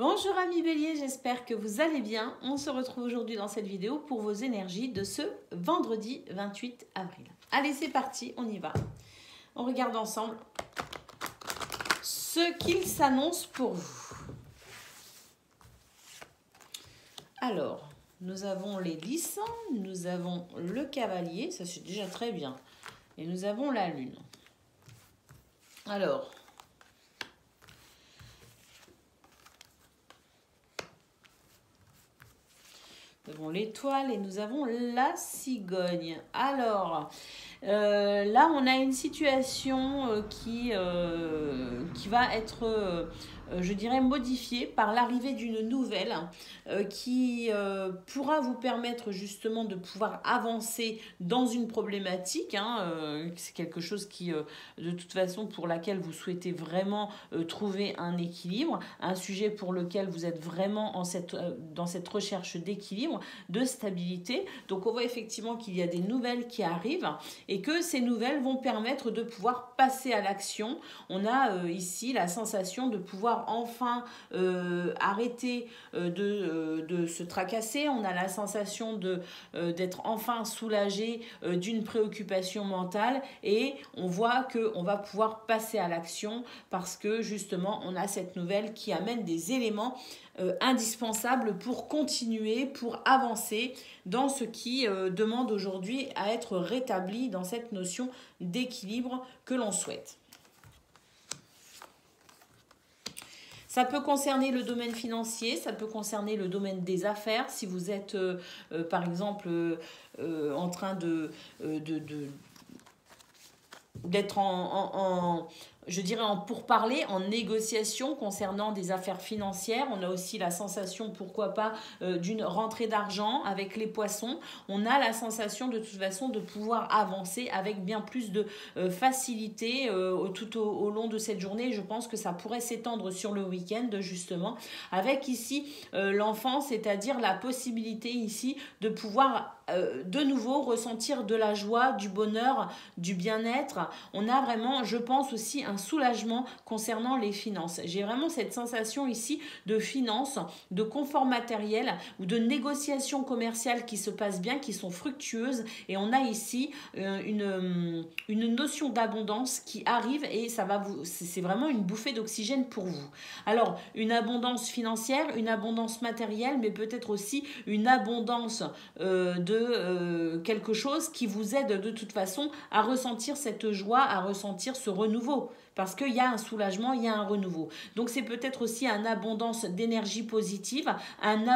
Bonjour amis Bélier, j'espère que vous allez bien. On se retrouve aujourd'hui dans cette vidéo pour vos énergies de ce vendredi 28 avril. Allez, c'est parti, on y va. On regarde ensemble ce qu'il s'annonce pour vous. Alors, nous avons les 10, nous avons le cavalier, ça c'est déjà très bien. Et nous avons la lune. Alors, nous avons l'étoile et nous avons la cigogne. Alors, là, on a une situation qui va être, je dirais, modifiée par l'arrivée d'une nouvelle qui pourra vous permettre justement de pouvoir avancer dans une problématique. C'est quelque chose qui, de toute façon, pour laquelle vous souhaitez vraiment trouver un équilibre, un sujet pour lequel vous êtes vraiment dans cette recherche d'équilibre, de stabilité. Donc, on voit effectivement qu'il y a des nouvelles qui arrivent et que ces nouvelles vont permettre de pouvoir passer à l'action. On a ici la sensation de pouvoir enfin arrêter de se tracasser. On a la sensation d'être enfin soulagé d'une préoccupation mentale et on voit qu'on va pouvoir passer à l'action parce que justement on a cette nouvelle qui amène des éléments indispensables pour continuer, pour avancer dans ce qui demande aujourd'hui à être rétabli dans cette notion d'équilibre que l'on souhaite. Ça peut concerner le domaine financier, ça peut concerner le domaine des affaires. Si vous êtes, par exemple, en train d'être je dirais en pourparlers, en négociation concernant des affaires financières. On a aussi la sensation, pourquoi pas, d'une rentrée d'argent avec les poissons. On a la sensation de toute façon de pouvoir avancer avec bien plus de facilité tout au long de cette journée. Je pense que ça pourrait s'étendre sur le week-end justement, avec ici l'enfant, c'est-à-dire la possibilité ici de pouvoir de nouveau ressentir de la joie, du bonheur, du bien-être. On a vraiment, je pense aussi, un soulagement concernant les finances. J'ai vraiment cette sensation ici de finances, de confort matériel ou de négociations commerciales qui se passent bien, qui sont fructueuses. Et on a ici une notion d'abondance qui arrive et c'est vraiment une bouffée d'oxygène pour vous. Alors, une abondance financière, une abondance matérielle, mais peut-être aussi une abondance de quelque chose qui vous aide de toute façon à ressentir cette joie, à ressentir ce renouveau. Parce qu'il y a un soulagement, il y a un renouveau. Donc c'est peut-être aussi une abondance d'énergie positive, une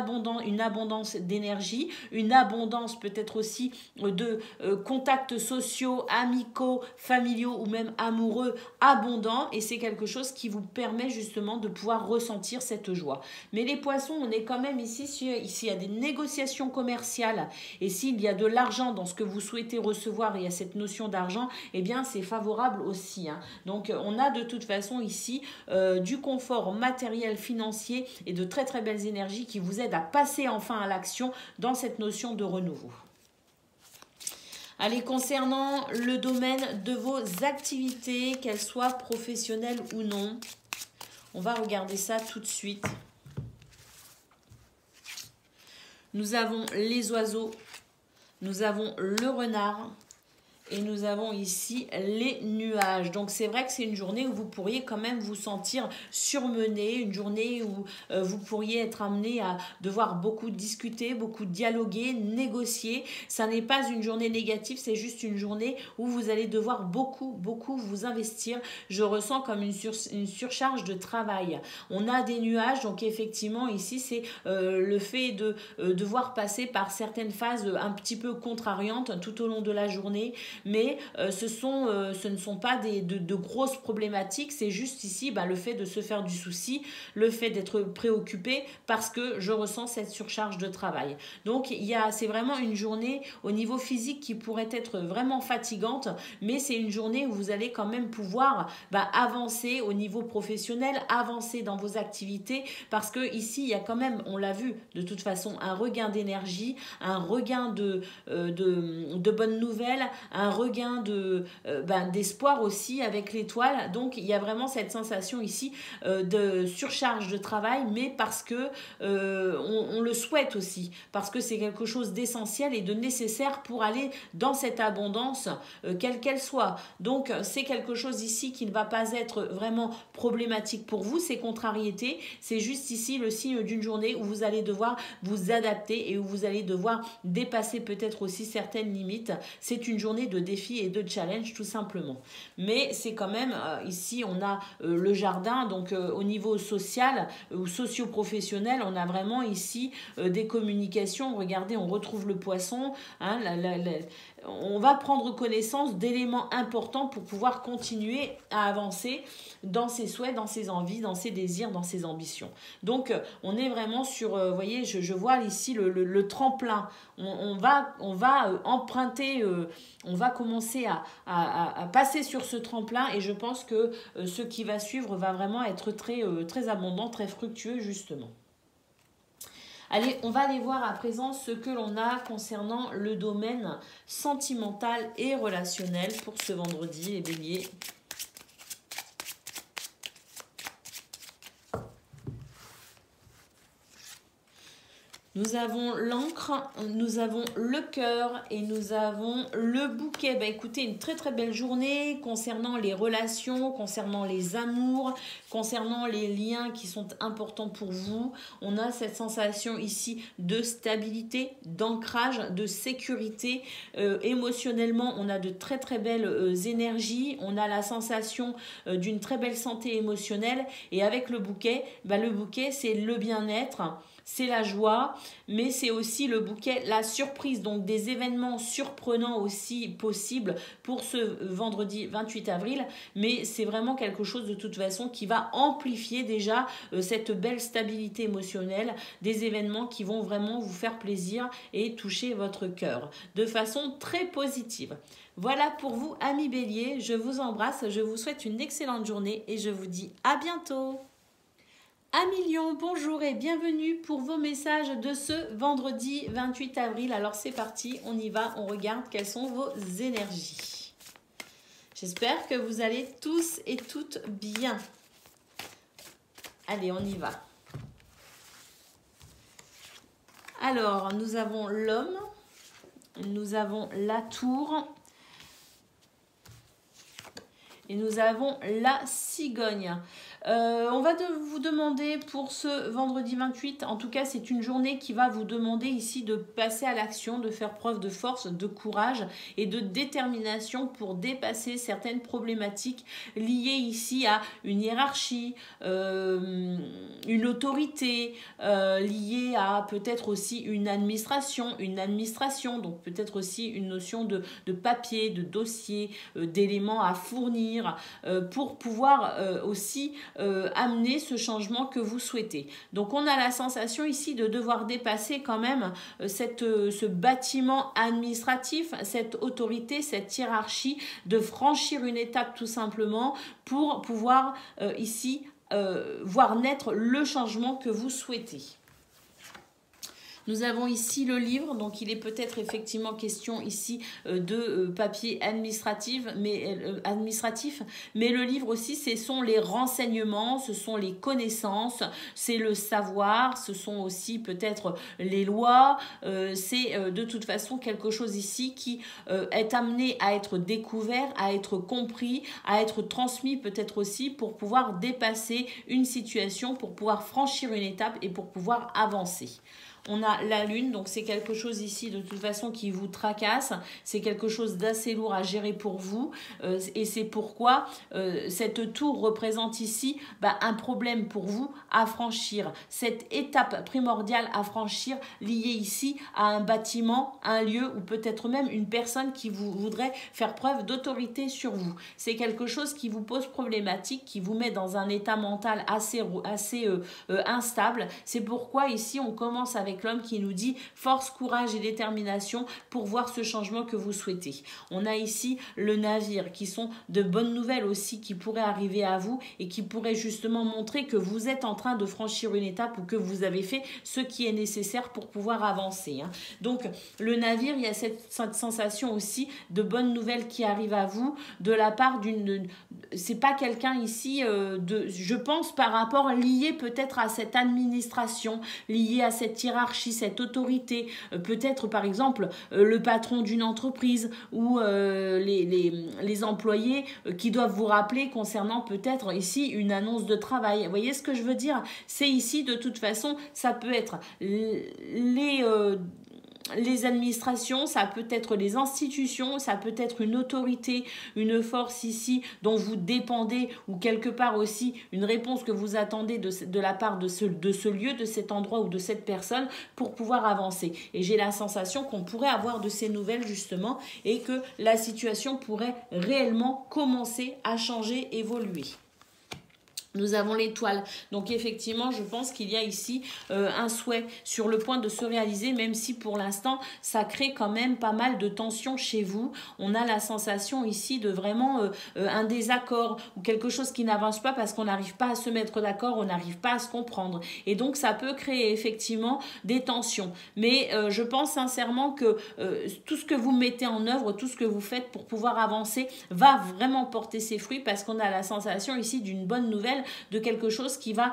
abondance d'énergie, une abondance peut-être aussi de contacts sociaux, amicaux, familiaux ou même amoureux abondants. Et c'est quelque chose qui vous permet justement de pouvoir ressentir cette joie. Mais les poissons, on est quand même ici il y a des négociations commerciales et s'il y a de l'argent dans ce que vous souhaitez recevoir, il y a cette notion d'argent, eh bien c'est favorable aussi. Donc on a de toute façon ici du confort matériel, financier et de très très belles énergies qui vous aident à passer enfin à l'action dans cette notion de renouveau. Allez, concernant le domaine de vos activités, qu'elles soient professionnelles ou non, on va regarder ça tout de suite. Nous avons les oiseaux, nous avons le renard et nous avons ici les nuages. Donc c'est vrai que c'est une journée où vous pourriez quand même vous sentir surmené, une journée où vous pourriez être amené à devoir beaucoup discuter, beaucoup dialoguer, négocier. Ça n'est pas une journée négative, c'est juste une journée où vous allez devoir beaucoup vous investir. Je ressens comme une surcharge de travail. On a des nuages, donc effectivement ici c'est le fait de devoir passer par certaines phases un petit peu contrariantes tout au long de la journée. Mais ce ne sont pas de grosses problématiques, c'est juste ici le fait de se faire du souci, le fait d'être préoccupé parce que je ressens cette surcharge de travail. Donc c'est vraiment une journée au niveau physique qui pourrait être vraiment fatigante, mais c'est une journée où vous allez quand même pouvoir avancer au niveau professionnel, avancer dans vos activités parce que ici il y a quand même, on l'a vu de toute façon, un regain d'énergie, un regain de bonnes nouvelles, un un regain d'espoir aussi avec l'étoile. Donc il y a vraiment cette sensation ici de surcharge de travail, mais parce que on le souhaite aussi, parce que c'est quelque chose d'essentiel et de nécessaire pour aller dans cette abondance, quelle qu'elle soit. Donc c'est quelque chose ici qui ne va pas être vraiment problématique pour vous, ces contrariétés. C'est juste ici le signe d'une journée où vous allez devoir vous adapter et où vous allez devoir dépasser peut-être aussi certaines limites. C'est une journée de défis et de challenge tout simplement. Mais c'est quand même, ici on a le jardin, donc au niveau social ou socio-professionnel, on a vraiment ici des communications. Regardez, on retrouve le poisson, hein, on va prendre connaissance d'éléments importants pour pouvoir continuer à avancer dans ses souhaits, dans ses envies, dans ses désirs, dans ses ambitions. Donc, on est vraiment sur, vous voyez, je vois ici le tremplin. On va emprunter, on va commencer à passer sur ce tremplin et je pense que ce qui va suivre va vraiment être très abondant, très fructueux justement. Allez, on va aller voir à présent ce que l'on a concernant le domaine sentimental et relationnel pour ce vendredi, les béliers. Nous avons l'encre, nous avons le cœur et nous avons le bouquet. Bah, écoutez, une très très belle journée concernant les relations, concernant les amours, concernant les liens qui sont importants pour vous. On a cette sensation ici de stabilité, d'ancrage, de sécurité. Émotionnellement, on a de très très belles énergies. On a la sensation d'une très belle santé émotionnelle. Et avec le bouquet c'est le bien-être. C'est la joie, mais c'est aussi le bouquet, la surprise. Donc des événements surprenants aussi possibles pour ce vendredi 28 avril. Mais c'est vraiment quelque chose de toute façon qui va amplifier déjà cette belle stabilité émotionnelle. Des événements qui vont vraiment vous faire plaisir et toucher votre cœur de façon très positive. Voilà pour vous, amis béliers. Je vous embrasse, je vous souhaite une excellente journée et je vous dis à bientôt. Amis Lions, bonjour et bienvenue pour vos messages de ce vendredi 28 avril. Alors c'est parti, on y va, on regarde quelles sont vos énergies. J'espère que vous allez tous et toutes bien. Allez, on y va. Alors, nous avons l'homme, nous avons la tour et nous avons la cigogne. On va vous demander pour ce vendredi 28, en tout cas c'est une journée qui va vous demander ici de passer à l'action, de faire preuve de force, de courage et de détermination pour dépasser certaines problématiques liées ici à une hiérarchie, une autorité, liée à peut-être aussi une administration, donc peut-être aussi une notion de papier, de dossier, d'éléments à fournir pour pouvoir aussi amener ce changement que vous souhaitez. Donc on a la sensation ici de devoir dépasser quand même ce bâtiment administratif, cette autorité, cette hiérarchie, de franchir une étape tout simplement pour pouvoir ici voir naître le changement que vous souhaitez. Nous avons ici le livre, donc il est peut-être effectivement question ici de papier administratif, mais le livre aussi, ce sont les renseignements, ce sont les connaissances, c'est le savoir, ce sont aussi peut-être les lois, c'est de toute façon quelque chose ici qui est amené à être découvert, à être compris, à être transmis peut-être aussi pour pouvoir dépasser une situation, pour pouvoir franchir une étape et pour pouvoir avancer. On a la lune, donc c'est quelque chose ici de toute façon qui vous tracasse, c'est quelque chose d'assez lourd à gérer pour vous et c'est pourquoi cette tour représente ici un problème pour vous à franchir, cette étape primordiale à franchir liée ici à un bâtiment, un lieu ou peut-être même une personne qui vous voudrait faire preuve d'autorité sur vous. C'est quelque chose qui vous pose problématique, qui vous met dans un état mental assez instable. C'est pourquoi ici on commence avec l'homme qui nous dit force, courage et détermination pour voir ce changement que vous souhaitez. On a ici le navire qui sont de bonnes nouvelles aussi qui pourraient arriver à vous et qui pourraient justement montrer que vous êtes en train de franchir une étape ou que vous avez fait ce qui est nécessaire pour pouvoir avancer. Donc le navire, il y a cette sensation aussi de bonnes nouvelles qui arrivent à vous de la part d'une... C'est pas quelqu'un ici, je pense par rapport lié peut-être à cette administration, lié à cette hiérarchie, cette autorité, peut-être par exemple le patron d'une entreprise ou les employés qui doivent vous rappeler concernant peut-être ici une annonce de travail. Vous voyez ce que je veux dire? C'est ici de toute façon, ça peut être les administrations, ça peut être les institutions, ça peut être une autorité, une force ici dont vous dépendez ou quelque part aussi une réponse que vous attendez de la part de ce lieu, de cet endroit ou de cette personne pour pouvoir avancer. Et j'ai la sensation qu'on pourrait avoir de ces nouvelles justement et que la situation pourrait réellement commencer à changer, évoluer. Nous avons l'étoile. Donc effectivement, je pense qu'il y a ici un souhait sur le point de se réaliser, même si pour l'instant, ça crée quand même pas mal de tensions chez vous. On a la sensation ici de vraiment un désaccord ou quelque chose qui n'avance pas parce qu'on n'arrive pas à se mettre d'accord, on n'arrive pas à se comprendre. Et donc, ça peut créer effectivement des tensions. Mais je pense sincèrement que tout ce que vous mettez en œuvre, tout ce que vous faites pour pouvoir avancer va vraiment porter ses fruits parce qu'on a la sensation ici d'une bonne nouvelle, de quelque chose qui va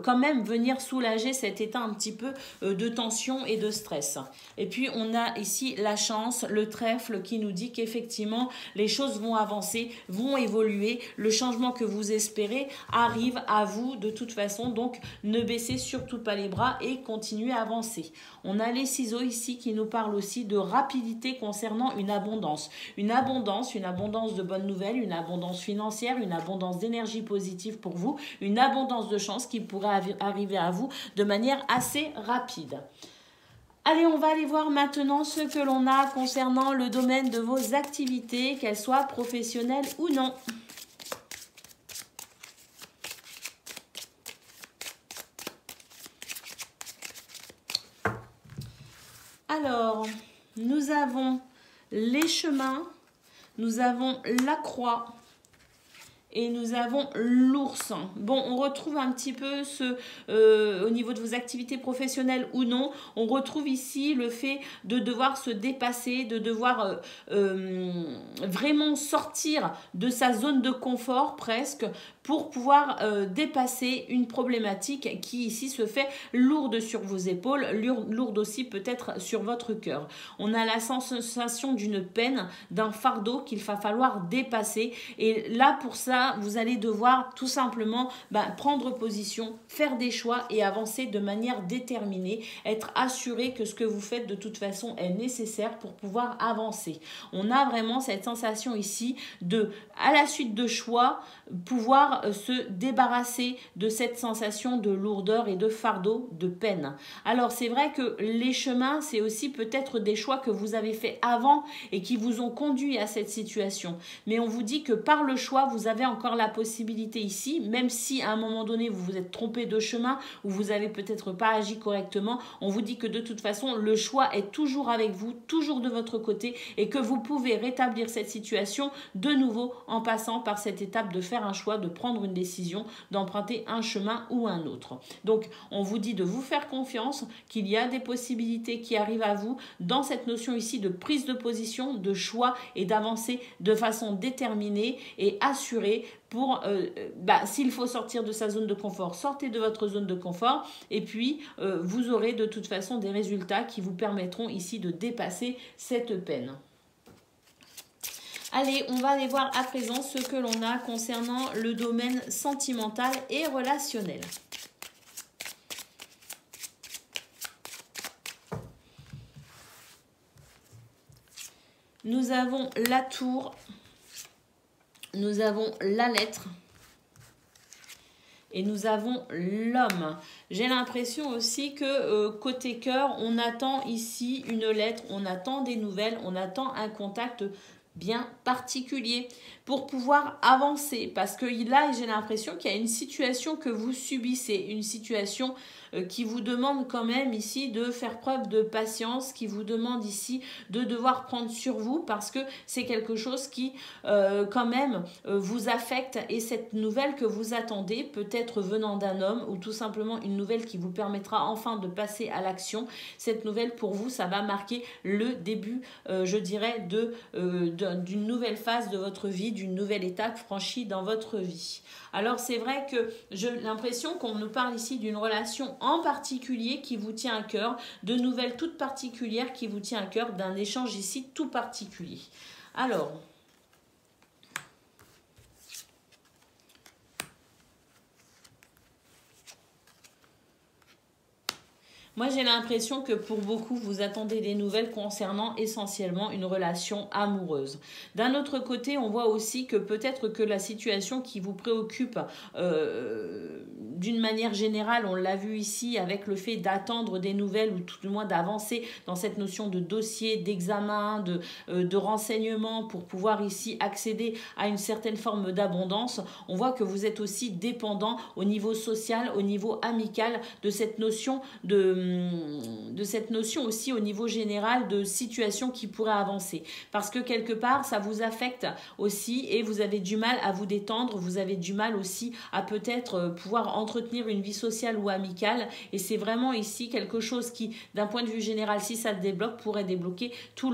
quand même venir soulager cet état un petit peu de tension et de stress. Et puis on a ici la chance, le trèfle qui nous dit qu'effectivement les choses vont avancer, vont évoluer, le changement que vous espérez arrive à vous de toute façon, donc ne baissez surtout pas les bras et continuez à avancer. On a les ciseaux ici qui nous parlent aussi de rapidité concernant une abondance de bonnes nouvelles, une abondance financière, une abondance d'énergie positive pour vous, une abondance de chance qui pourrait arriver à vous de manière assez rapide. Allez, on va aller voir maintenant ce que l'on a concernant le domaine de vos activités, qu'elles soient professionnelles ou non. Alors, nous avons les chemins, nous avons la croix, et nous avons l'ours. Bon, on retrouve un petit peu au niveau de vos activités professionnelles ou non, on retrouve ici le fait de devoir se dépasser, de devoir vraiment sortir de sa zone de confort presque pour pouvoir dépasser une problématique qui ici se fait lourde sur vos épaules, lourde aussi peut-être sur votre cœur. On a la sensation d'une peine, d'un fardeau qu'il va falloir dépasser et là pour ça, vous allez devoir tout simplement prendre position, faire des choix et avancer de manière déterminée, être assuré que ce que vous faites de toute façon est nécessaire pour pouvoir avancer. On a vraiment cette sensation ici de, à la suite de choix, pouvoir se débarrasser de cette sensation de lourdeur et de fardeau, de peine. Alors c'est vrai que les chemins, c'est aussi peut-être des choix que vous avez fait avant et qui vous ont conduit à cette situation. Mais on vous dit que par le choix, vous avez encore la possibilité ici, même si à un moment donné vous vous êtes trompé de chemin ou vous n'avez peut-être pas agi correctement, on vous dit que de toute façon le choix est toujours avec vous, toujours de votre côté et que vous pouvez rétablir cette situation de nouveau en passant par cette étape de faire un choix, de prendre une décision, d'emprunter un chemin ou un autre. Donc on vous dit de vous faire confiance, qu'il y a des possibilités qui arrivent à vous dans cette notion ici de prise de position, de choix et d'avancer de façon déterminée et assurée pour, s'il faut sortir de sa zone de confort, sortez de votre zone de confort et puis vous aurez de toute façon des résultats qui vous permettront ici de dépasser cette peine. Allez, on va aller voir à présent ce que l'on a concernant le domaine sentimental et relationnel. Nous avons la tour, nous avons la lettre et nous avons l'homme. J'ai l'impression aussi que côté cœur, on attend ici une lettre, on attend des nouvelles, on attend un contact bien particulier pour pouvoir avancer, parce que là j'ai l'impression qu'il y a une situation que vous subissez, une situation qui vous demande quand même ici de faire preuve de patience, qui vous demande ici de devoir prendre sur vous, parce que c'est quelque chose qui quand même vous affecte, et cette nouvelle que vous attendez, peut-être venant d'un homme, ou tout simplement une nouvelle qui vous permettra enfin de passer à l'action, cette nouvelle pour vous, ça va marquer le début, je dirais, d'une nouvelle phase de votre vie, d'une nouvelle étape franchie dans votre vie. Alors c'est vrai que j'ai l'impression qu'on nous parle ici d'une relation en particulier qui vous tient à cœur, de nouvelles toutes particulières qui vous tient à cœur, d'un échange ici tout particulier. Alors, moi, j'ai l'impression que pour beaucoup, vous attendez des nouvelles concernant essentiellement une relation amoureuse. D'un autre côté, on voit aussi que peut-être que la situation qui vous préoccupe d'une manière générale, on l'a vu ici avec le fait d'attendre des nouvelles, ou tout du moins d'avancer dans cette notion de dossier, d'examen, de renseignement pour pouvoir ici accéder à une certaine forme d'abondance. On voit que vous êtes aussi dépendant au niveau social, au niveau amical de cette notion cette notion aussi au niveau général de situation qui pourrait avancer, parce que quelque part ça vous affecte aussi et vous avez du mal à vous détendre, vous avez du mal aussi à peut-être pouvoir entretenir une vie sociale ou amicale, et c'est vraiment ici quelque chose qui, d'un point de vue général, si ça se débloque, pourrait débloquer tous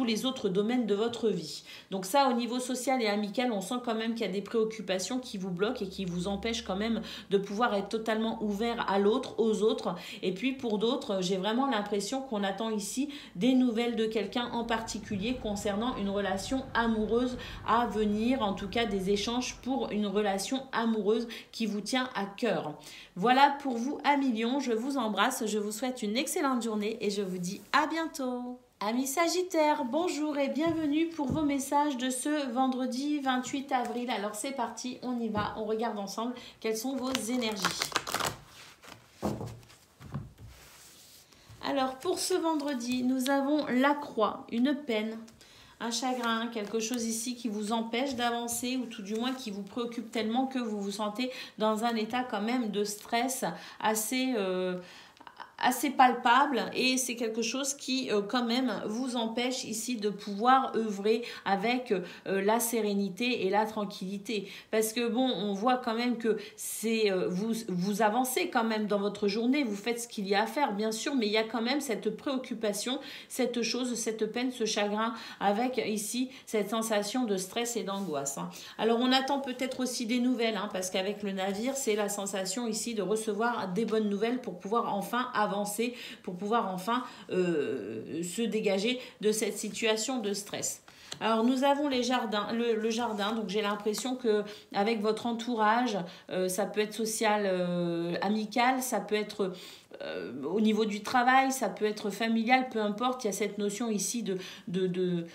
les autres domaines de votre vie. Donc ça, au niveau social et amical, on sent quand même qu'il y a des préoccupations qui vous bloquent et qui vous empêchent quand même de pouvoir être totalement ouvert à l'autre, aux autres. Et puis pour d'autres, j'ai vraiment l'impression qu'on attend ici des nouvelles de quelqu'un en particulier concernant une relation amoureuse à venir, en tout cas des échanges pour une relation amoureuse qui vous tient à cœur. Voilà pour vous, amis Lions, je vous embrasse, je vous souhaite une excellente journée et je vous dis à bientôt. Amis Sagittaires, bonjour et bienvenue pour vos messages de ce vendredi 28 avril. Alors c'est parti, on y va, on regarde ensemble quelles sont vos énergies. Alors pour ce vendredi, nous avons la croix, une peine, un chagrin, quelque chose ici qui vous empêche d'avancer, ou tout du moins qui vous préoccupe tellement que vous vous sentez dans un état quand même de stress assez palpable, et c'est quelque chose qui quand même vous empêche ici de pouvoir œuvrer avec la sérénité et la tranquillité, parce que bon, on voit quand même que c'est vous avancez quand même dans votre journée, vous faites ce qu'il y a à faire bien sûr, mais il y a quand même cette préoccupation, cette chose, cette peine, ce chagrin, avec ici cette sensation de stress et d'angoisse, hein. Alors on attend peut-être aussi des nouvelles, hein, parce qu'avec le navire, c'est la sensation ici de recevoir des bonnes nouvelles pour pouvoir enfin avancer, pour pouvoir enfin se dégager de cette situation de stress. Alors nous avons les jardins, le jardin, donc j'ai l'impression que avec votre entourage, ça peut être social, amical, ça peut être au niveau du travail, ça peut être familial, peu importe, il y a cette notion ici de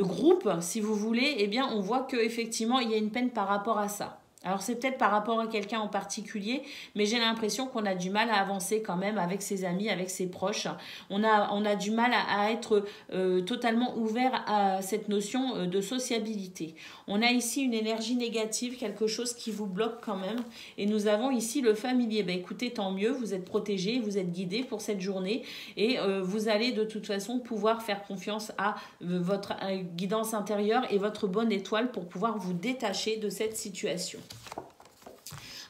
groupe, si vous voulez, eh bien on voit qu'effectivement il y a une peine par rapport à ça. Alors c'est peut-être par rapport à quelqu'un en particulier, mais j'ai l'impression qu'on a du mal à avancer quand même avec ses amis, avec ses proches. On a du mal à être totalement ouvert à cette notion de sociabilité. On a ici une énergie négative, quelque chose qui vous bloque quand même. Et nous avons ici le familier. Ben, écoutez, tant mieux, vous êtes protégé, vous êtes guidé pour cette journée, et vous allez de toute façon pouvoir faire confiance à votre guidance intérieure et votre bonne étoile pour pouvoir vous détacher de cette situation.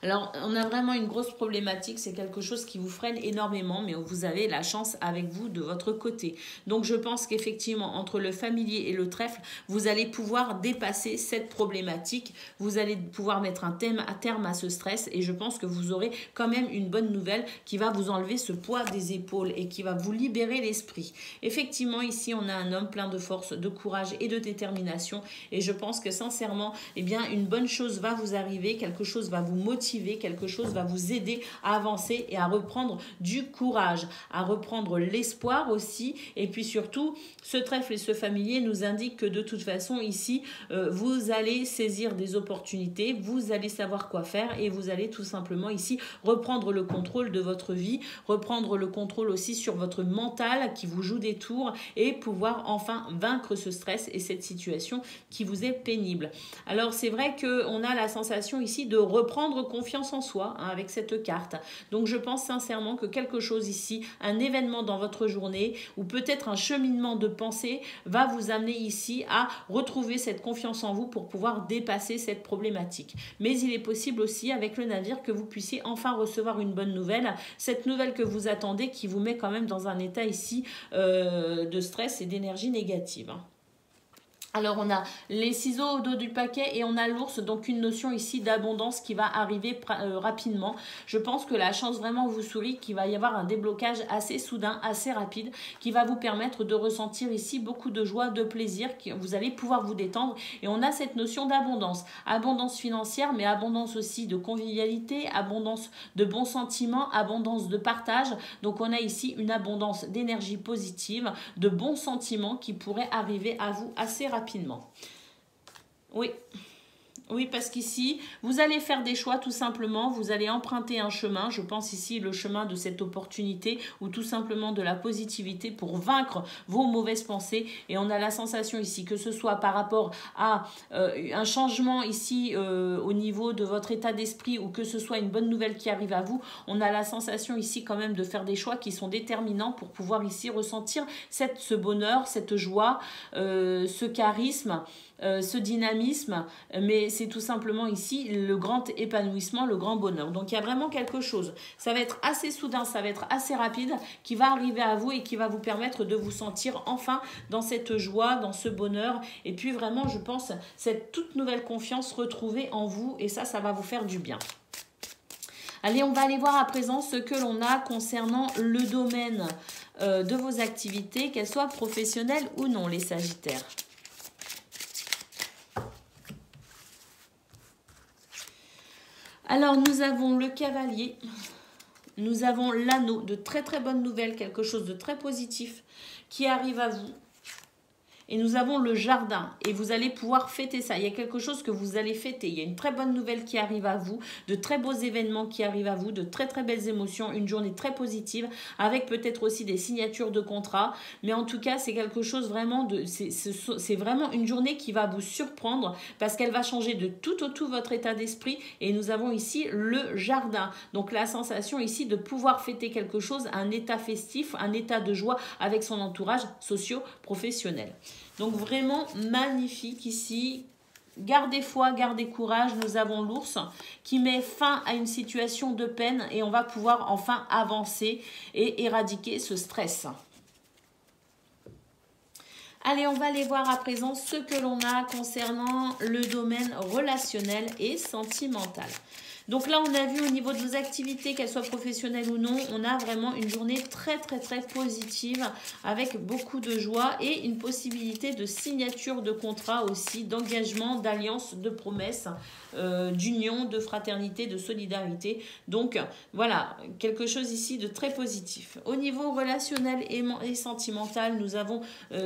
Alors, on a vraiment une grosse problématique, c'est quelque chose qui vous freine énormément, mais vous avez la chance avec vous de votre côté. Donc, je pense qu'effectivement, entre le familier et le trèfle, vous allez pouvoir dépasser cette problématique, vous allez pouvoir mettre un terme à ce stress, et je pense que vous aurez quand même une bonne nouvelle qui va vous enlever ce poids des épaules et qui va vous libérer l'esprit. Effectivement, ici, on a un homme plein de force, de courage et de détermination, et je pense que sincèrement, eh bien, une bonne chose va vous arriver, quelque chose va vous motiver motiver, quelque chose va vous aider à avancer et à reprendre du courage, à reprendre l'espoir aussi. Et puis surtout, ce trèfle et ce familier nous indiquent que de toute façon ici, vous allez saisir des opportunités, vous allez savoir quoi faire et vous allez tout simplement ici reprendre le contrôle de votre vie, reprendre le contrôle aussi sur votre mental qui vous joue des tours et pouvoir enfin vaincre ce stress et cette situation qui vous est pénible. Alors c'est vrai qu'on a la sensation ici de reprendre confiance en soi hein, avec cette carte. Donc je pense sincèrement que quelque chose ici, un événement dans votre journée ou peut-être un cheminement de pensée va vous amener ici à retrouver cette confiance en vous pour pouvoir dépasser cette problématique. Mais il est possible aussi avec le navire que vous puissiez enfin recevoir une bonne nouvelle, cette nouvelle que vous attendez qui vous met quand même dans un état ici de stress et d'énergie négative. Alors on a les ciseaux au dos du paquet et on a l'ours, donc une notion ici d'abondance qui va arriver rapidement. Je pense que la chance vraiment vous sourit, qu'il va y avoir un déblocage assez soudain, assez rapide, qui va vous permettre de ressentir ici beaucoup de joie, de plaisir, vous allez pouvoir vous détendre. Et on a cette notion d'abondance, abondance financière, mais abondance aussi de convivialité, abondance de bons sentiments, abondance de partage. Donc on a ici une abondance d'énergie positive, de bons sentiments qui pourraient arriver à vous assez rapidement. Oui. Oui, parce qu'ici, vous allez faire des choix tout simplement, vous allez emprunter un chemin, je pense ici le chemin de cette opportunité ou tout simplement de la positivité pour vaincre vos mauvaises pensées. Et on a la sensation ici que ce soit par rapport à un changement ici au niveau de votre état d'esprit ou que ce soit une bonne nouvelle qui arrive à vous, on a la sensation ici quand même de faire des choix qui sont déterminants pour pouvoir ici ressentir ce bonheur, cette joie, ce charisme, ce dynamisme, mais c'est tout simplement ici le grand épanouissement, le grand bonheur. Donc il y a vraiment quelque chose, ça va être assez soudain, ça va être assez rapide, qui va arriver à vous et qui va vous permettre de vous sentir enfin dans cette joie, dans ce bonheur, et puis vraiment je pense cette toute nouvelle confiance retrouvée en vous, et ça va vous faire du bien. Allez, on va aller voir à présent ce que l'on a concernant le domaine de vos activités, qu'elles soient professionnelles ou non, les Sagittaires. Alors, nous avons le cavalier, nous avons l'anneau, de très très bonnes nouvelles, quelque chose de très positif qui arrive à vous. Et nous avons le jardin et vous allez pouvoir fêter ça. Il y a quelque chose que vous allez fêter. Il y a une très bonne nouvelle qui arrive à vous, de très beaux événements qui arrivent à vous, de très très belles émotions, une journée très positive avec peut-être aussi des signatures de contrats. Mais en tout cas, c'est quelque chose vraiment de... C'est vraiment une journée qui va vous surprendre parce qu'elle va changer de tout au tout votre état d'esprit. Et nous avons ici le jardin. Donc la sensation ici de pouvoir fêter quelque chose, un état festif, un état de joie avec son entourage socio-professionnel. Donc vraiment magnifique ici. Gardez foi, gardez courage. Nous avons l'ours qui met fin à une situation de peine et on va pouvoir enfin avancer et éradiquer ce stress. Allez, on va aller voir à présent ce que l'on a concernant le domaine relationnel et sentimental. Donc là, on a vu au niveau de vos activités, qu'elles soient professionnelles ou non, on a vraiment une journée très très très positive avec beaucoup de joie et une possibilité de signature de contrat aussi, d'engagement, d'alliance, de promesses, d'union, de fraternité, de solidarité. Donc voilà, quelque chose ici de très positif. Au niveau relationnel et sentimental, nous avons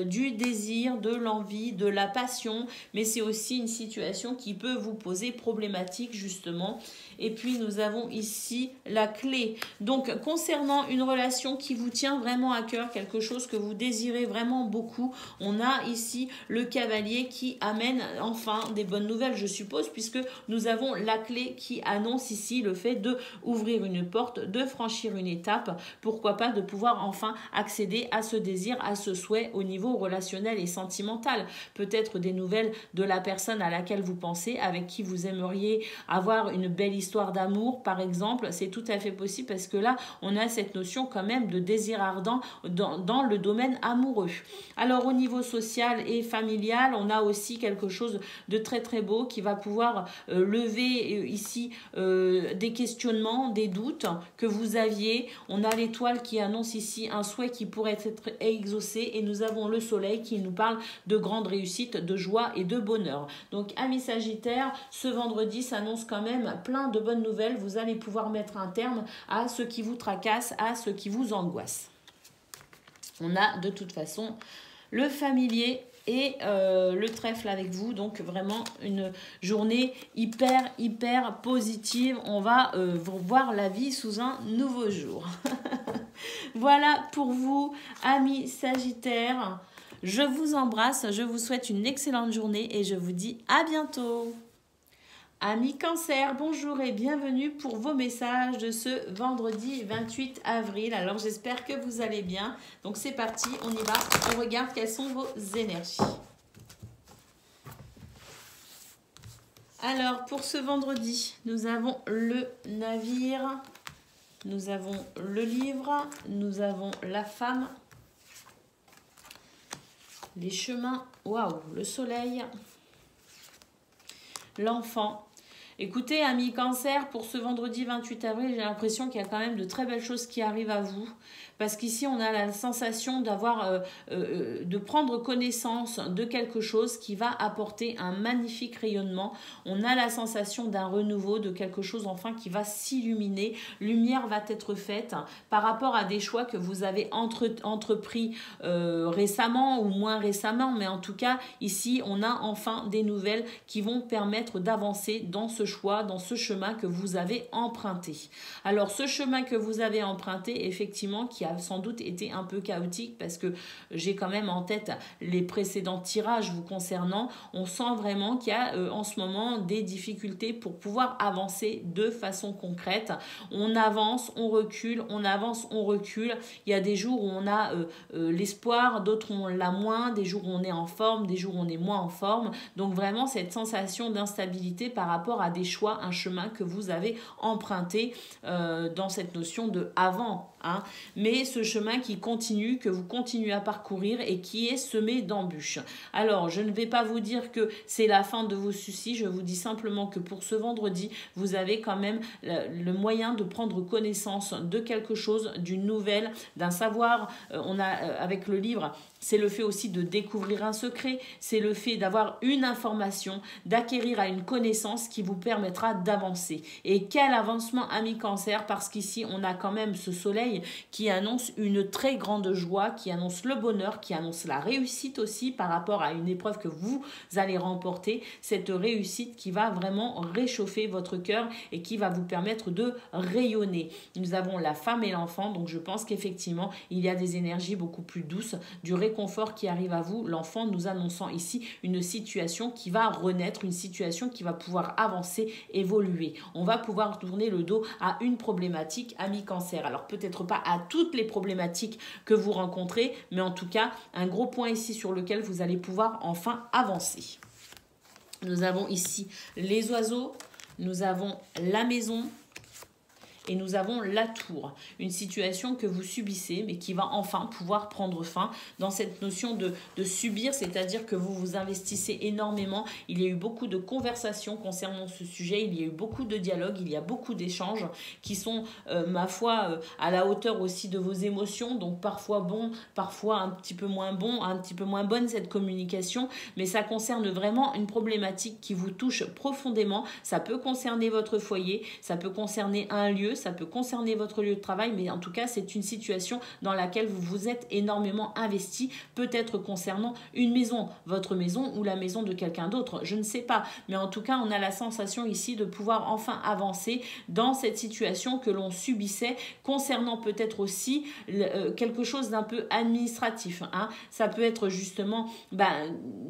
du désir, de l'envie, de la passion, mais c'est aussi une situation qui peut vous poser problématique justement. Et puis nous avons ici la clé. Donc concernant une relation qui vous tient vraiment à cœur, quelque chose que vous désirez vraiment beaucoup, on a ici le cavalier qui amène enfin des bonnes nouvelles, je suppose, puisque nous avons la clé qui annonce ici le fait de ouvrir une porte, de franchir une étape, pourquoi pas de pouvoir enfin accéder à ce désir, à ce souhait au niveau relationnel et sentimental. Peut-être des nouvelles de la personne à laquelle vous pensez, avec qui vous aimeriez avoir une belle histoire d'amour par exemple, c'est tout à fait possible parce que là on a cette notion quand même de désir ardent dans le domaine amoureux. Alors au niveau social et familial, on a aussi quelque chose de très très beau qui va pouvoir lever ici des questionnements, des doutes que vous aviez. On a l'étoile qui annonce ici un souhait qui pourrait être exaucé et nous avons le soleil qui nous parle de grande réussite, de joie et de bonheur. Donc amis Sagittaires, ce vendredi s'annonce quand même plein de de bonnes nouvelles. Vous allez pouvoir mettre un terme à ce qui vous tracasse, à ce qui vous angoisse. On a de toute façon le familier et le trèfle avec vous. Donc vraiment une journée hyper positive. On va voir la vie sous un nouveau jour. Voilà pour vous, amis Sagittaires. Je vous embrasse, je vous souhaite une excellente journée et je vous dis à bientôt. Amis Cancer, bonjour et bienvenue pour vos messages de ce vendredi 28 avril. Alors j'espère que vous allez bien. Donc c'est parti, on y va. On regarde quelles sont vos énergies. Alors pour ce vendredi, nous avons le navire, nous avons le livre, nous avons la femme, les chemins, waouh, le soleil, l'enfant. Écoutez, amis Cancer, pour ce vendredi 28 avril, j'ai l'impression qu'il y a quand même de très belles choses qui arrivent à vous. Parce qu'ici, on a la sensation de prendre connaissance de quelque chose qui va apporter un magnifique rayonnement. On a la sensation d'un renouveau, de quelque chose enfin qui va s'illuminer. Lumière va être faite par rapport à des choix que vous avez entrepris récemment ou moins récemment. Mais en tout cas, ici, on a enfin des nouvelles qui vont permettre d'avancer dans ce choix, dans ce chemin que vous avez emprunté. Alors, ce chemin que vous avez emprunté, effectivement, qui a sans doute été un peu chaotique parce que j'ai quand même en tête les précédents tirages vous concernant. On sent vraiment qu'il y a en ce moment des difficultés pour pouvoir avancer de façon concrète. On avance, on recule, on avance, on recule. Il y a des jours où on a l'espoir, d'autres on l'a moins, des jours où on est en forme, des jours où on est moins en forme. Donc vraiment cette sensation d'instabilité par rapport à des choix, un chemin que vous avez emprunté dans cette notion de avant. Hein. Mais ce chemin qui continue, que vous continuez à parcourir et qui est semé d'embûches. Alors, je ne vais pas vous dire que c'est la fin de vos soucis, je vous dis simplement que pour ce vendredi, vous avez quand même le moyen de prendre connaissance de quelque chose, d'une nouvelle, d'un savoir. On a, avec le livre, c'est le fait aussi de découvrir un secret, c'est le fait d'avoir une information, d'acquérir à une connaissance qui vous permettra d'avancer. Et quel avancement, amis Cancer, parce qu'ici, on a quand même ce soleil qui annonce une très grande joie, qui annonce le bonheur, qui annonce la réussite aussi par rapport à une épreuve que vous allez remporter. Cette réussite qui va vraiment réchauffer votre cœur et qui va vous permettre de rayonner. Nous avons la femme et l'enfant, donc je pense qu'effectivement, il y a des énergies beaucoup plus douces, du réconfort qui arrive à vous. L'enfant nous annonçant ici une situation qui va renaître, une situation qui va pouvoir avancer, évoluer. On va pouvoir tourner le dos à une problématique, amis Cancer. Alors peut-être pas à toutes les problématiques que vous rencontrez, mais en tout cas, un gros point ici sur lequel vous allez pouvoir enfin avancer. Nous avons ici les oiseaux, nous avons la maison, et nous avons la tour, une situation que vous subissez mais qui va enfin pouvoir prendre fin dans cette notion de subir, c'est-à-dire que vous vous investissez énormément. Il y a eu beaucoup de conversations concernant ce sujet, il y a eu beaucoup de dialogues, il y a beaucoup d'échanges qui sont, ma foi, à la hauteur aussi de vos émotions, donc parfois bon, parfois un petit peu moins bon, un petit peu moins bonne cette communication, mais ça concerne vraiment une problématique qui vous touche profondément. Ça peut concerner votre foyer, ça peut concerner un lieu, ça peut concerner votre lieu de travail, mais en tout cas, c'est une situation dans laquelle vous vous êtes énormément investi, peut-être concernant une maison, votre maison ou la maison de quelqu'un d'autre, je ne sais pas. Mais en tout cas, on a la sensation ici de pouvoir enfin avancer dans cette situation que l'on subissait, concernant peut-être aussi quelque chose d'un peu administratif. Hein. Ça peut être justement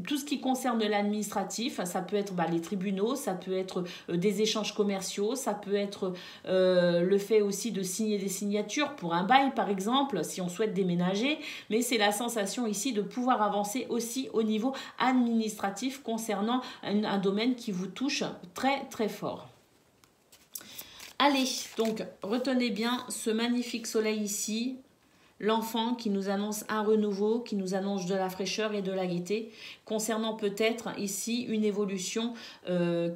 tout ce qui concerne l'administratif, ça peut être les tribunaux, ça peut être des échanges commerciaux, ça peut être le fait aussi de signer des signatures pour un bail par exemple, si on souhaite déménager, mais c'est la sensation ici de pouvoir avancer aussi au niveau administratif concernant un domaine qui vous touche très très fort. Allez, donc retenez bien ce magnifique soleil ici, l'enfant qui nous annonce un renouveau, qui nous annonce de la fraîcheur et de la gaieté, concernant peut-être ici une évolution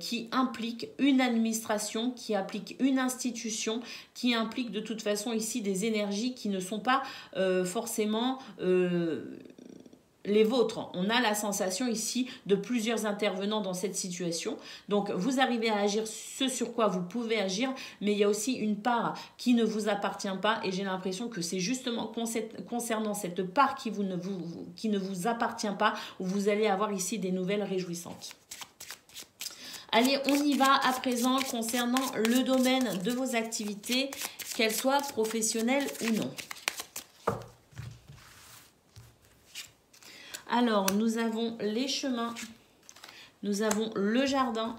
qui implique une administration, qui implique une institution, qui implique de toute façon ici des énergies qui ne sont pas forcément les vôtres. On a la sensation ici de plusieurs intervenants dans cette situation. Donc, vous arrivez à agir ce sur quoi vous pouvez agir, mais il y a aussi une part qui ne vous appartient pas et j'ai l'impression que c'est justement concernant cette part qui ne vous appartient pas où vous allez avoir ici des nouvelles réjouissantes. Allez, on y va à présent concernant le domaine de vos activités, qu'elles soient professionnelles ou non. Alors, nous avons les chemins, nous avons le jardin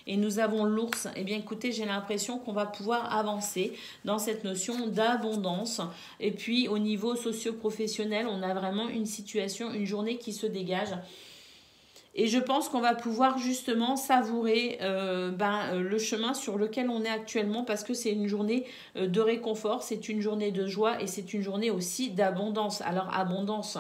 et nous avons l'ours. Eh bien, écoutez, j'ai l'impression qu'on va pouvoir avancer dans cette notion d'abondance. Et puis, au niveau socio-professionnel, on a vraiment une situation, une journée qui se dégage. Et je pense qu'on va pouvoir justement savourer le chemin sur lequel on est actuellement parce que c'est une journée de réconfort, c'est une journée de joie et c'est une journée aussi d'abondance. Alors abondance,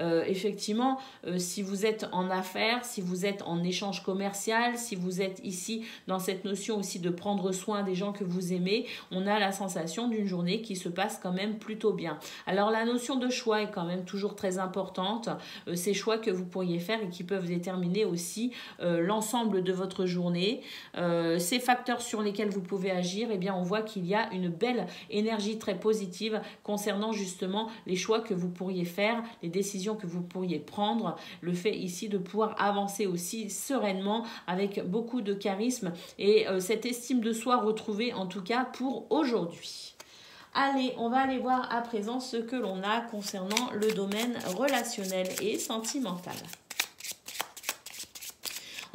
effectivement, si vous êtes en affaires, si vous êtes en échange commercial, si vous êtes ici dans cette notion aussi de prendre soin des gens que vous aimez, on a la sensation d'une journée qui se passe quand même plutôt bien. Alors la notion de choix est quand même toujours très importante. Ces choix que vous pourriez faire et qui peuvent déterminer aussi l'ensemble de votre journée. Ces facteurs sur lesquels vous pouvez agir, eh bien, on voit qu'il y a une belle énergie très positive concernant justement les choix que vous pourriez faire, les décisions que vous pourriez prendre, le fait ici de pouvoir avancer aussi sereinement avec beaucoup de charisme et cette estime de soi retrouvée en tout cas pour aujourd'hui. Allez, on va aller voir à présent ce que l'on a concernant le domaine relationnel et sentimental.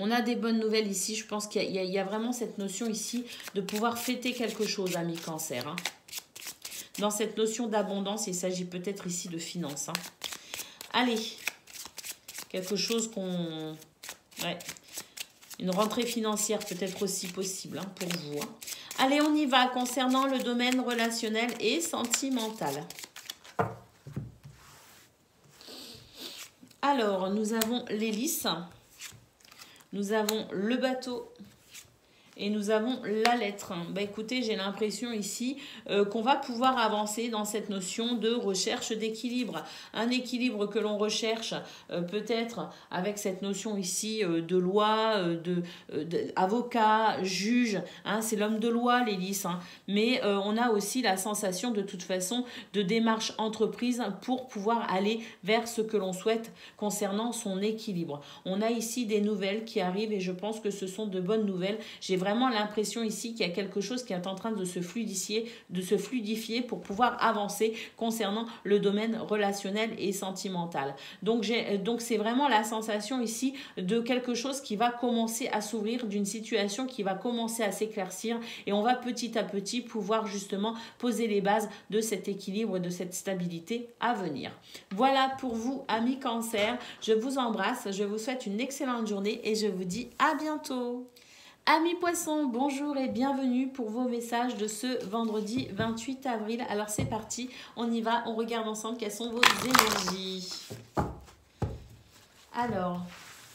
On a des bonnes nouvelles ici. Je pense qu'il y a vraiment cette notion ici de pouvoir fêter quelque chose, amis Cancer. Hein. Dans cette notion d'abondance, il s'agit peut-être ici de finances. Hein. Allez, quelque chose qu'on... Ouais. Une rentrée financière peut-être aussi possible hein, pour vous. Hein. Allez, on y va concernant le domaine relationnel et sentimental. Alors, nous avons l'hélice. Nous avons le bateau et nous avons la lettre. Bah écoutez, j'ai l'impression ici qu'on va pouvoir avancer dans cette notion de recherche d'équilibre. Un équilibre que l'on recherche peut-être avec cette notion ici de loi, avocat, juge. Hein, c'est l'homme de loi, l'hélice. Hein, mais on a aussi la sensation de toute façon de démarche entreprise pour pouvoir aller vers ce que l'on souhaite concernant son équilibre. On a ici des nouvelles qui arrivent et je pense que ce sont de bonnes nouvelles. J'ai vraiment l'impression ici qu'il y a quelque chose qui est en train de se fluidifier pour pouvoir avancer concernant le domaine relationnel et sentimental. Donc c'est vraiment la sensation ici de quelque chose qui va commencer à s'ouvrir, d'une situation qui va commencer à s'éclaircir et on va petit à petit pouvoir justement poser les bases de cet équilibre et de cette stabilité à venir. Voilà pour vous, amis Cancer. Je vous embrasse, je vous souhaite une excellente journée et je vous dis à bientôt. Amis Poissons, bonjour et bienvenue pour vos messages de ce vendredi 28 avril. Alors c'est parti, on y va, on regarde ensemble quelles sont vos énergies. Alors,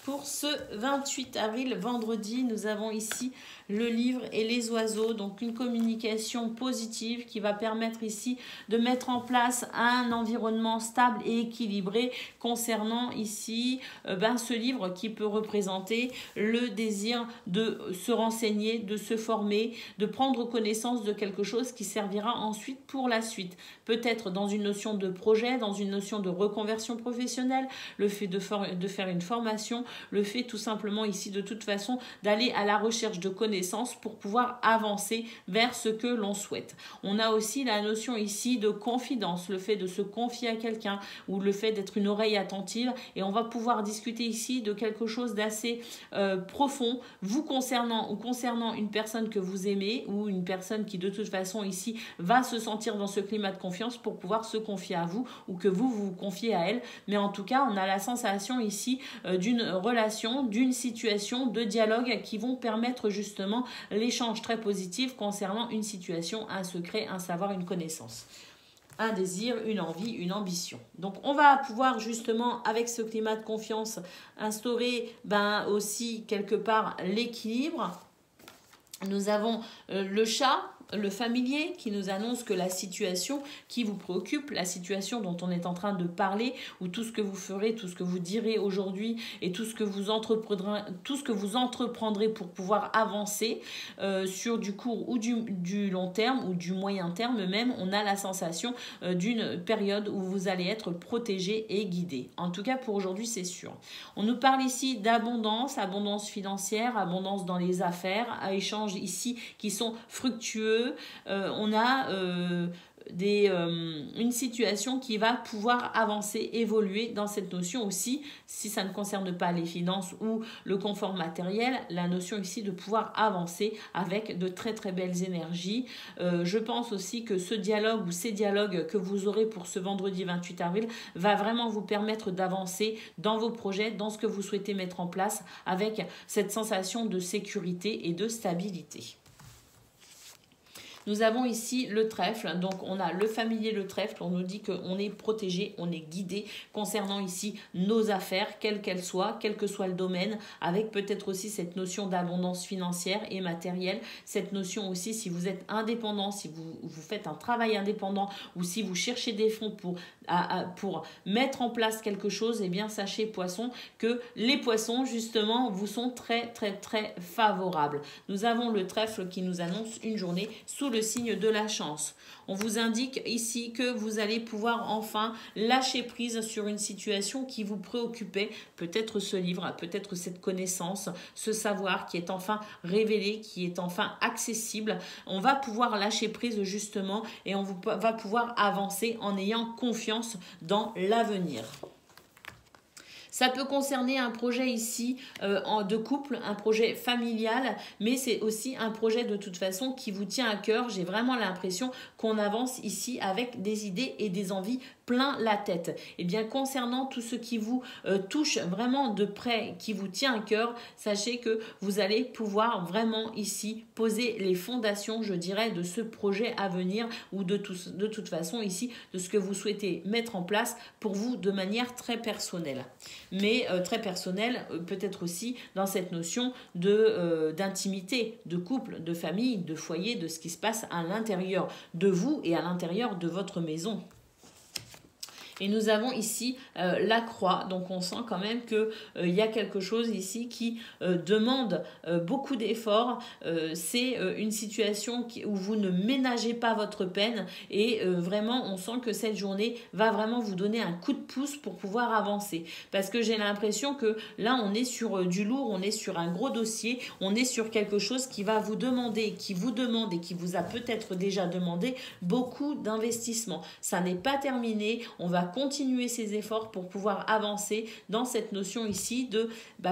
pour ce 28 avril, vendredi, nous avons ici le livre et les oiseaux, donc une communication positive qui va permettre ici de mettre en place un environnement stable et équilibré concernant ici ce livre qui peut représenter le désir de se renseigner, de se former, de prendre connaissance de quelque chose qui servira ensuite pour la suite. Peut-être dans une notion de projet, dans une notion de reconversion professionnelle, le fait de faire une formation, le fait tout simplement ici de toute façon d'aller à la recherche de connaissances pour pouvoir avancer vers ce que l'on souhaite. On a aussi la notion ici de confidence, le fait de se confier à quelqu'un ou le fait d'être une oreille attentive et on va pouvoir discuter ici de quelque chose d'assez profond vous concernant ou concernant une personne que vous aimez ou une personne qui de toute façon ici va se sentir dans ce climat de confiance pour pouvoir se confier à vous ou que vous vous confiez à elle. Mais en tout cas, on a la sensation ici d'une relation, d'une situation, de dialogue qui vont permettre justement l'échange très positif concernant une situation, un secret, un savoir, une connaissance. Un désir, une envie, une ambition. Donc on va pouvoir justement avec ce climat de confiance instaurer aussi quelque part l'équilibre. Nous avons le chat le familier qui nous annonce que la situation qui vous préoccupe, la situation dont on est en train de parler, ou tout ce que vous ferez, tout ce que vous direz aujourd'hui et tout ce que vous entreprendrez pour pouvoir avancer sur du court ou du long terme ou du moyen terme même, on a la sensation d'une période où vous allez être protégé et guidé. En tout cas pour aujourd'hui c'est sûr. On nous parle ici d'abondance, abondance financière, abondance dans les affaires, à échanges ici qui sont fructueux. On a une situation qui va pouvoir avancer, évoluer dans cette notion aussi, si ça ne concerne pas les finances ou le confort matériel, la notion ici de pouvoir avancer avec de très très belles énergies. Je pense aussi que ce dialogue ou ces dialogues que vous aurez pour ce vendredi 28 avril va vraiment vous permettre d'avancer dans vos projets, dans ce que vous souhaitez mettre en place avec cette sensation de sécurité et de stabilité. Nous avons ici le trèfle, donc on a le familier, le trèfle, on nous dit qu'on est protégé, on est guidé concernant ici nos affaires, quelles qu'elles soient, quel que soit le domaine, avec peut-être aussi cette notion d'abondance financière et matérielle, cette notion aussi si vous êtes indépendant, si vous faites un travail indépendant ou si vous cherchez des fonds pour mettre en place quelque chose, eh bien sachez poissons que les poissons justement vous sont très très très favorables. Nous avons le trèfle qui nous annonce une journée sous le signe de la chance. On vous indique ici que vous allez pouvoir enfin lâcher prise sur une situation qui vous préoccupait, peut-être ce livre, peut-être cette connaissance, ce savoir qui est enfin révélé, qui est enfin accessible. On va pouvoir lâcher prise justement et on va pouvoir avancer en ayant confiance dans l'avenir. Ça peut concerner un projet ici de couple, un projet familial, mais c'est aussi un projet de toute façon qui vous tient à cœur. J'ai vraiment l'impression qu'on avance ici avec des idées et des envies plein la tête. Et bien concernant tout ce qui vous touche vraiment de près, qui vous tient à cœur, sachez que vous allez pouvoir vraiment ici poser les fondations, je dirais, de ce projet à venir ou de toute façon ici de ce que vous souhaitez mettre en place pour vous de manière très personnelle. Mais très personnelle peut-être aussi dans cette notion d'intimité, de couple, de famille, de foyer, de ce qui se passe à l'intérieur de vous et à l'intérieur de votre maison. Et nous avons ici la croix, donc on sent quand même qu'il y a quelque chose ici qui demande beaucoup d'efforts. C'est une situation où vous ne ménagez pas votre peine et vraiment on sent que cette journée va vraiment vous donner un coup de pouce pour pouvoir avancer. Parce que j'ai l'impression que là on est sur du lourd, on est sur un gros dossier, on est sur quelque chose qui va vous demander, qui vous demande et qui vous a peut-être déjà demandé beaucoup d'investissement. Ça n'est pas terminé, on va continuer ses efforts pour pouvoir avancer dans cette notion ici de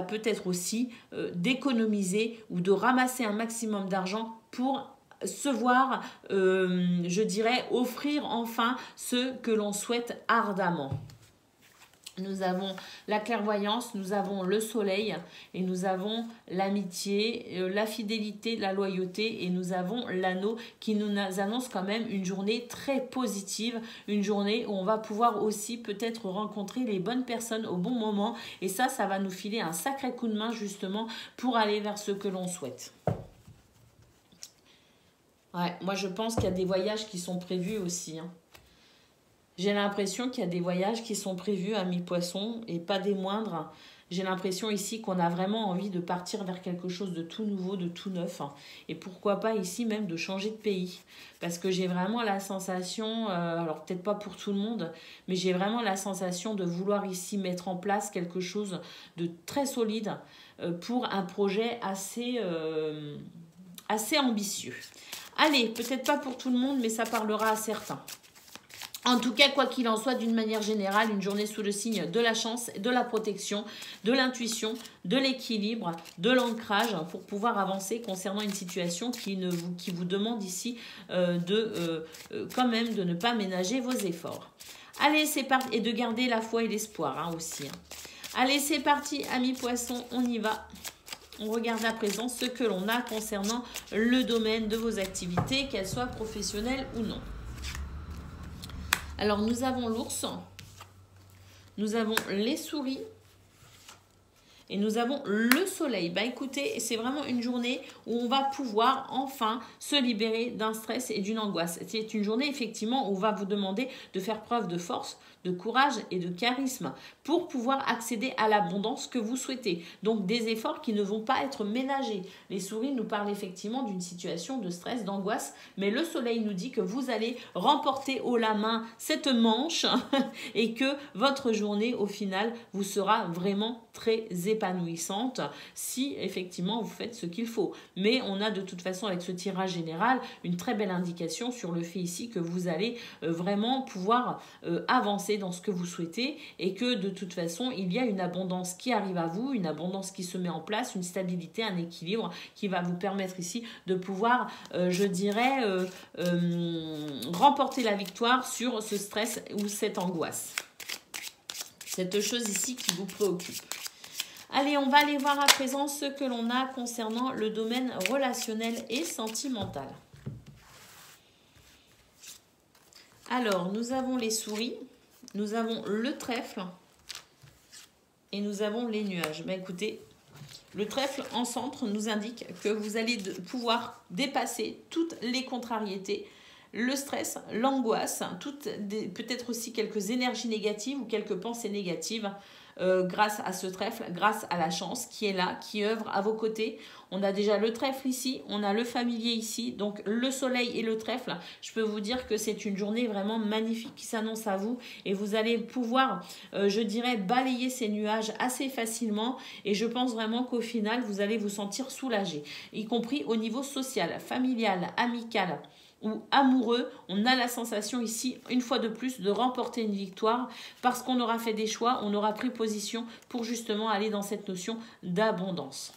peut-être aussi d'économiser ou de ramasser un maximum d'argent pour se voir, je dirais, offrir enfin ce que l'on souhaite ardemment. Nous avons la clairvoyance, nous avons le soleil et nous avons l'amitié, la fidélité, la loyauté et nous avons l'anneau qui nous annonce quand même une journée très positive, une journée où on va pouvoir aussi peut-être rencontrer les bonnes personnes au bon moment et ça va nous filer un sacré coup de main justement pour aller vers ce que l'on souhaite. Ouais, moi je pense qu'il y a des voyages qui sont prévus aussi, hein. J'ai l'impression qu'il y a des voyages qui sont prévus à mi-poisson et pas des moindres. J'ai l'impression ici qu'on a vraiment envie de partir vers quelque chose de tout nouveau, de tout neuf. Et pourquoi pas ici même de changer de pays. Parce que j'ai vraiment la sensation, alors peut-être pas pour tout le monde, mais j'ai vraiment la sensation de vouloir ici mettre en place quelque chose de très solide pour un projet assez ambitieux. Allez, peut-être pas pour tout le monde, mais ça parlera à certains. En tout cas, quoi qu'il en soit, d'une manière générale, une journée sous le signe de la chance, de la protection, de l'intuition, de l'équilibre, de l'ancrage pour pouvoir avancer concernant une situation qui vous demande ici quand même de ne pas ménager vos efforts. Allez, c'est parti. Et de garder la foi et l'espoir aussi. Allez, c'est parti, amis poissons, on y va. On regarde à présent ce que l'on a concernant le domaine de vos activités, qu'elles soient professionnelles ou non. Alors, nous avons l'ours, nous avons les souris Et nous avons le soleil. Bah écoutez, c'est vraiment une journée où on va pouvoir enfin se libérer d'un stress et d'une angoisse. C'est une journée effectivement où on va vous demander de faire preuve de force, de courage et de charisme pour pouvoir accéder à l'abondance que vous souhaitez. Donc des efforts qui ne vont pas être ménagés. Les souris nous parlent effectivement d'une situation de stress, d'angoisse, mais le soleil nous dit que vous allez remporter haut la main cette manche et que votre journée au final vous sera vraiment très épanouissante si effectivement vous faites ce qu'il faut. Mais on a de toute façon avec ce tirage général une très belle indication sur le fait ici que vous allez vraiment pouvoir avancer dans ce que vous souhaitez et que de toute façon il y a une abondance qui arrive à vous, une abondance qui se met en place, une stabilité, un équilibre qui va vous permettre ici de pouvoir, je dirais, remporter la victoire sur ce stress ou cette angoisse. Cette chose ici qui vous préoccupe. Allez, on va aller voir à présent ce que l'on a concernant le domaine relationnel et sentimental. Alors, nous avons les souris, nous avons le trèfle et nous avons les nuages. Ben, écoutez, le trèfle en centre nous indique que vous allez pouvoir dépasser toutes les contrariétés, le stress, l'angoisse, peut-être aussi quelques énergies négatives ou quelques pensées négatives grâce à ce trèfle, grâce à la chance qui est là, qui œuvre à vos côtés. On a déjà le trèfle ici, on a le familier ici, donc le soleil et le trèfle. Je peux vous dire que c'est une journée vraiment magnifique qui s'annonce à vous et vous allez pouvoir, je dirais, balayer ces nuages assez facilement et je pense vraiment qu'au final, vous allez vous sentir soulagé, y compris au niveau social, familial, amical ou amoureux. On a la sensation ici, une fois de plus, de remporter une victoire parce qu'on aura fait des choix, on aura pris position pour justement aller dans cette notion d'abondance.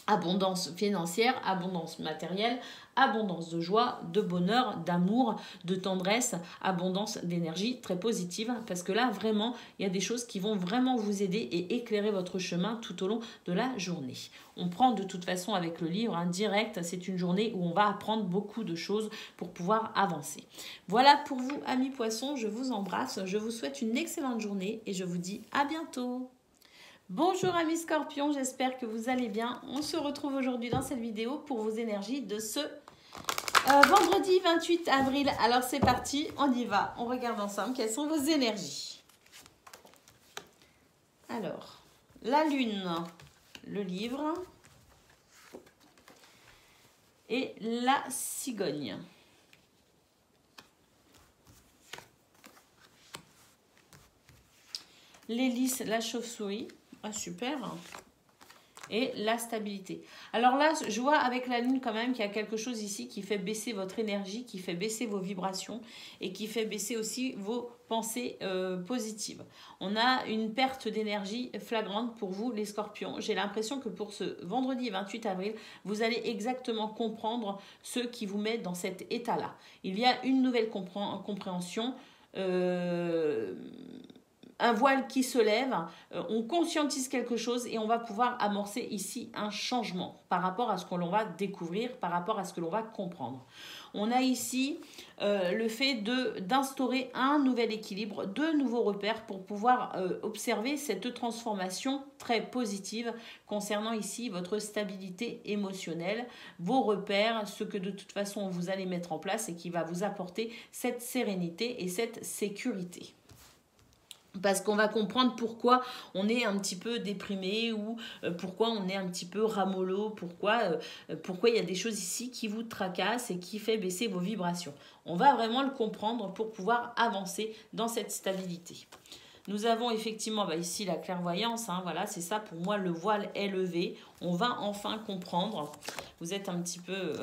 Abondance financière, abondance matérielle, abondance de joie, de bonheur, d'amour, de tendresse, abondance d'énergie très positive parce que là vraiment il y a des choses qui vont vraiment vous aider et éclairer votre chemin tout au long de la journée. On prend de toute façon avec le livre direct, c'est une journée où on va apprendre beaucoup de choses pour pouvoir avancer. Voilà pour vous amis poissons, je vous embrasse, je vous souhaite une excellente journée et je vous dis à bientôt. Bonjour amis scorpions, j'espère que vous allez bien. On se retrouve aujourd'hui dans cette vidéo pour vos énergies de ce vendredi 28 avril. Alors c'est parti, on y va. On regarde ensemble quelles sont vos énergies. Alors, la lune, le livre et la cigogne. L'hélice, la chauve-souris. Ah, super. Et la stabilité. Alors là, je vois avec la lune quand même qu'il y a quelque chose ici qui fait baisser votre énergie, qui fait baisser vos vibrations et qui fait baisser aussi vos pensées positives. On a une perte d'énergie flagrante pour vous, les scorpions. J'ai l'impression que pour ce vendredi 28 avril, vous allez exactement comprendre ce qui vous met dans cet état-là. Il y a une nouvelle compréhension. Un voile qui se lève, on conscientise quelque chose et on va pouvoir amorcer ici un changement par rapport à ce que l'on va découvrir, par rapport à ce que l'on va comprendre. On a ici le fait d'instaurer un nouvel équilibre, de nouveaux repères pour pouvoir observer cette transformation très positive concernant ici votre stabilité émotionnelle, vos repères, ce que de toute façon vous allez mettre en place et qui va vous apporter cette sérénité et cette sécurité. Parce qu'on va comprendre pourquoi on est un petit peu déprimé ou pourquoi on est un petit peu ramollo, pourquoi il y a des choses ici qui vous tracassent et qui fait baisser vos vibrations. On va vraiment le comprendre pour pouvoir avancer dans cette stabilité. Nous avons effectivement ici la clairvoyance, voilà, c'est ça pour moi le voile est levé. On va enfin comprendre. Vous êtes un petit peu...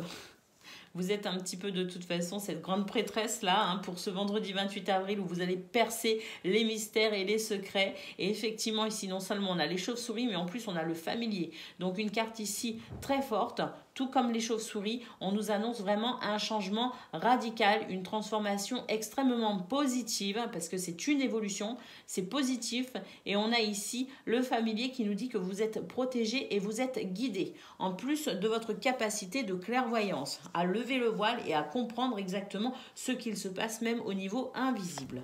Vous êtes un petit peu de toute façon cette grande prêtresse-là pour ce vendredi 28 avril où vous allez percer les mystères et les secrets. Et effectivement, ici, non seulement on a les chauves-souris, mais en plus on a le familier. Donc une carte ici très forte tout comme les chauves-souris, on nous annonce vraiment un changement radical, une transformation extrêmement positive, parce que c'est une évolution, c'est positif. Et on a ici le familier qui nous dit que vous êtes protégé et vous êtes guidé, en plus de votre capacité de clairvoyance, à lever le voile et à comprendre exactement ce qu'il se passe même au niveau invisible.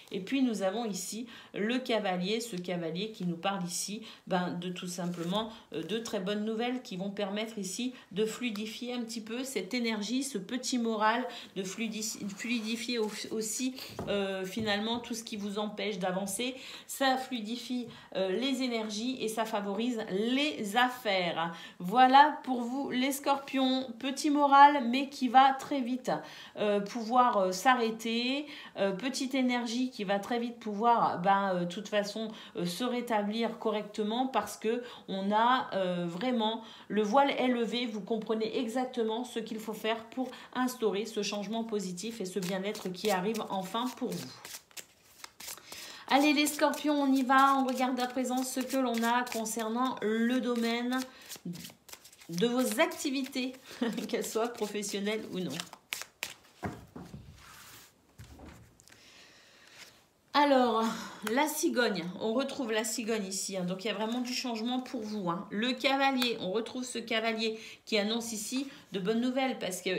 Et puis nous avons ici le cavalier, ce cavalier qui nous parle ici de tout simplement de très bonnes nouvelles qui vont permettre ici de fluidifier un petit peu cette énergie, ce petit moral, de fluidifier aussi finalement tout ce qui vous empêche d'avancer. Ça fluidifie les énergies et ça favorise les affaires. Voilà pour vous les scorpions, petit moral mais qui va très vite pouvoir s'arrêter, petite énergie qui va très vite pouvoir de toute façon se rétablir correctement parce que on a vraiment le voile est levé, vous comprenez exactement ce qu'il faut faire pour instaurer ce changement positif et ce bien-être qui arrive enfin pour vous. Allez les scorpions, on y va, on regarde à présent ce que l'on a concernant le domaine de vos activités, qu'elles soient professionnelles ou non. Alors, la cigogne, on retrouve la cigogne ici, donc il y a vraiment du changement pour vous. Le cavalier, on retrouve ce cavalier qui annonce ici de bonnes nouvelles parce que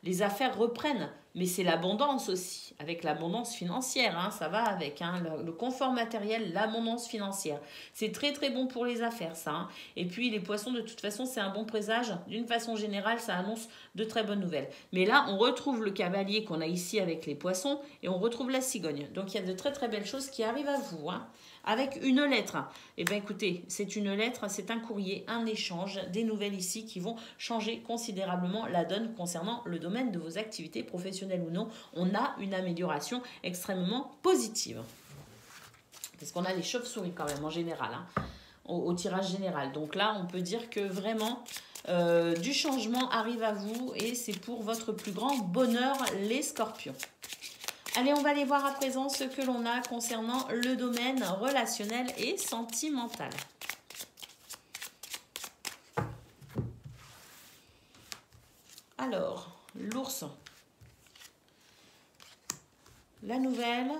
les affaires reprennent, mais c'est l'abondance aussi, avec l'abondance financière, ça va avec le confort matériel, l'abondance financière. C'est très très bon pour les affaires ça. Et puis les poissons de toute façon c'est un bon présage, d'une façon générale ça annonce de très bonnes nouvelles. Mais là on retrouve le cavalier qu'on a ici avec les poissons et on retrouve la cigogne. Donc il y a de très très belles choses qui arrivent à vous. Avec une lettre. Eh bien écoutez, c'est une lettre, c'est un courrier, un échange, des nouvelles ici qui vont changer considérablement la donne concernant le domaine de vos activités professionnelles ou non. On a une amélioration extrêmement positive. Parce qu'on a les chauves-souris quand même en général, au tirage général. Donc là, on peut dire que vraiment du changement arrive à vous et c'est pour votre plus grand bonheur les scorpions. Allez, on va aller voir à présent ce que l'on a concernant le domaine relationnel et sentimental. Alors, l'ours, la nouvelle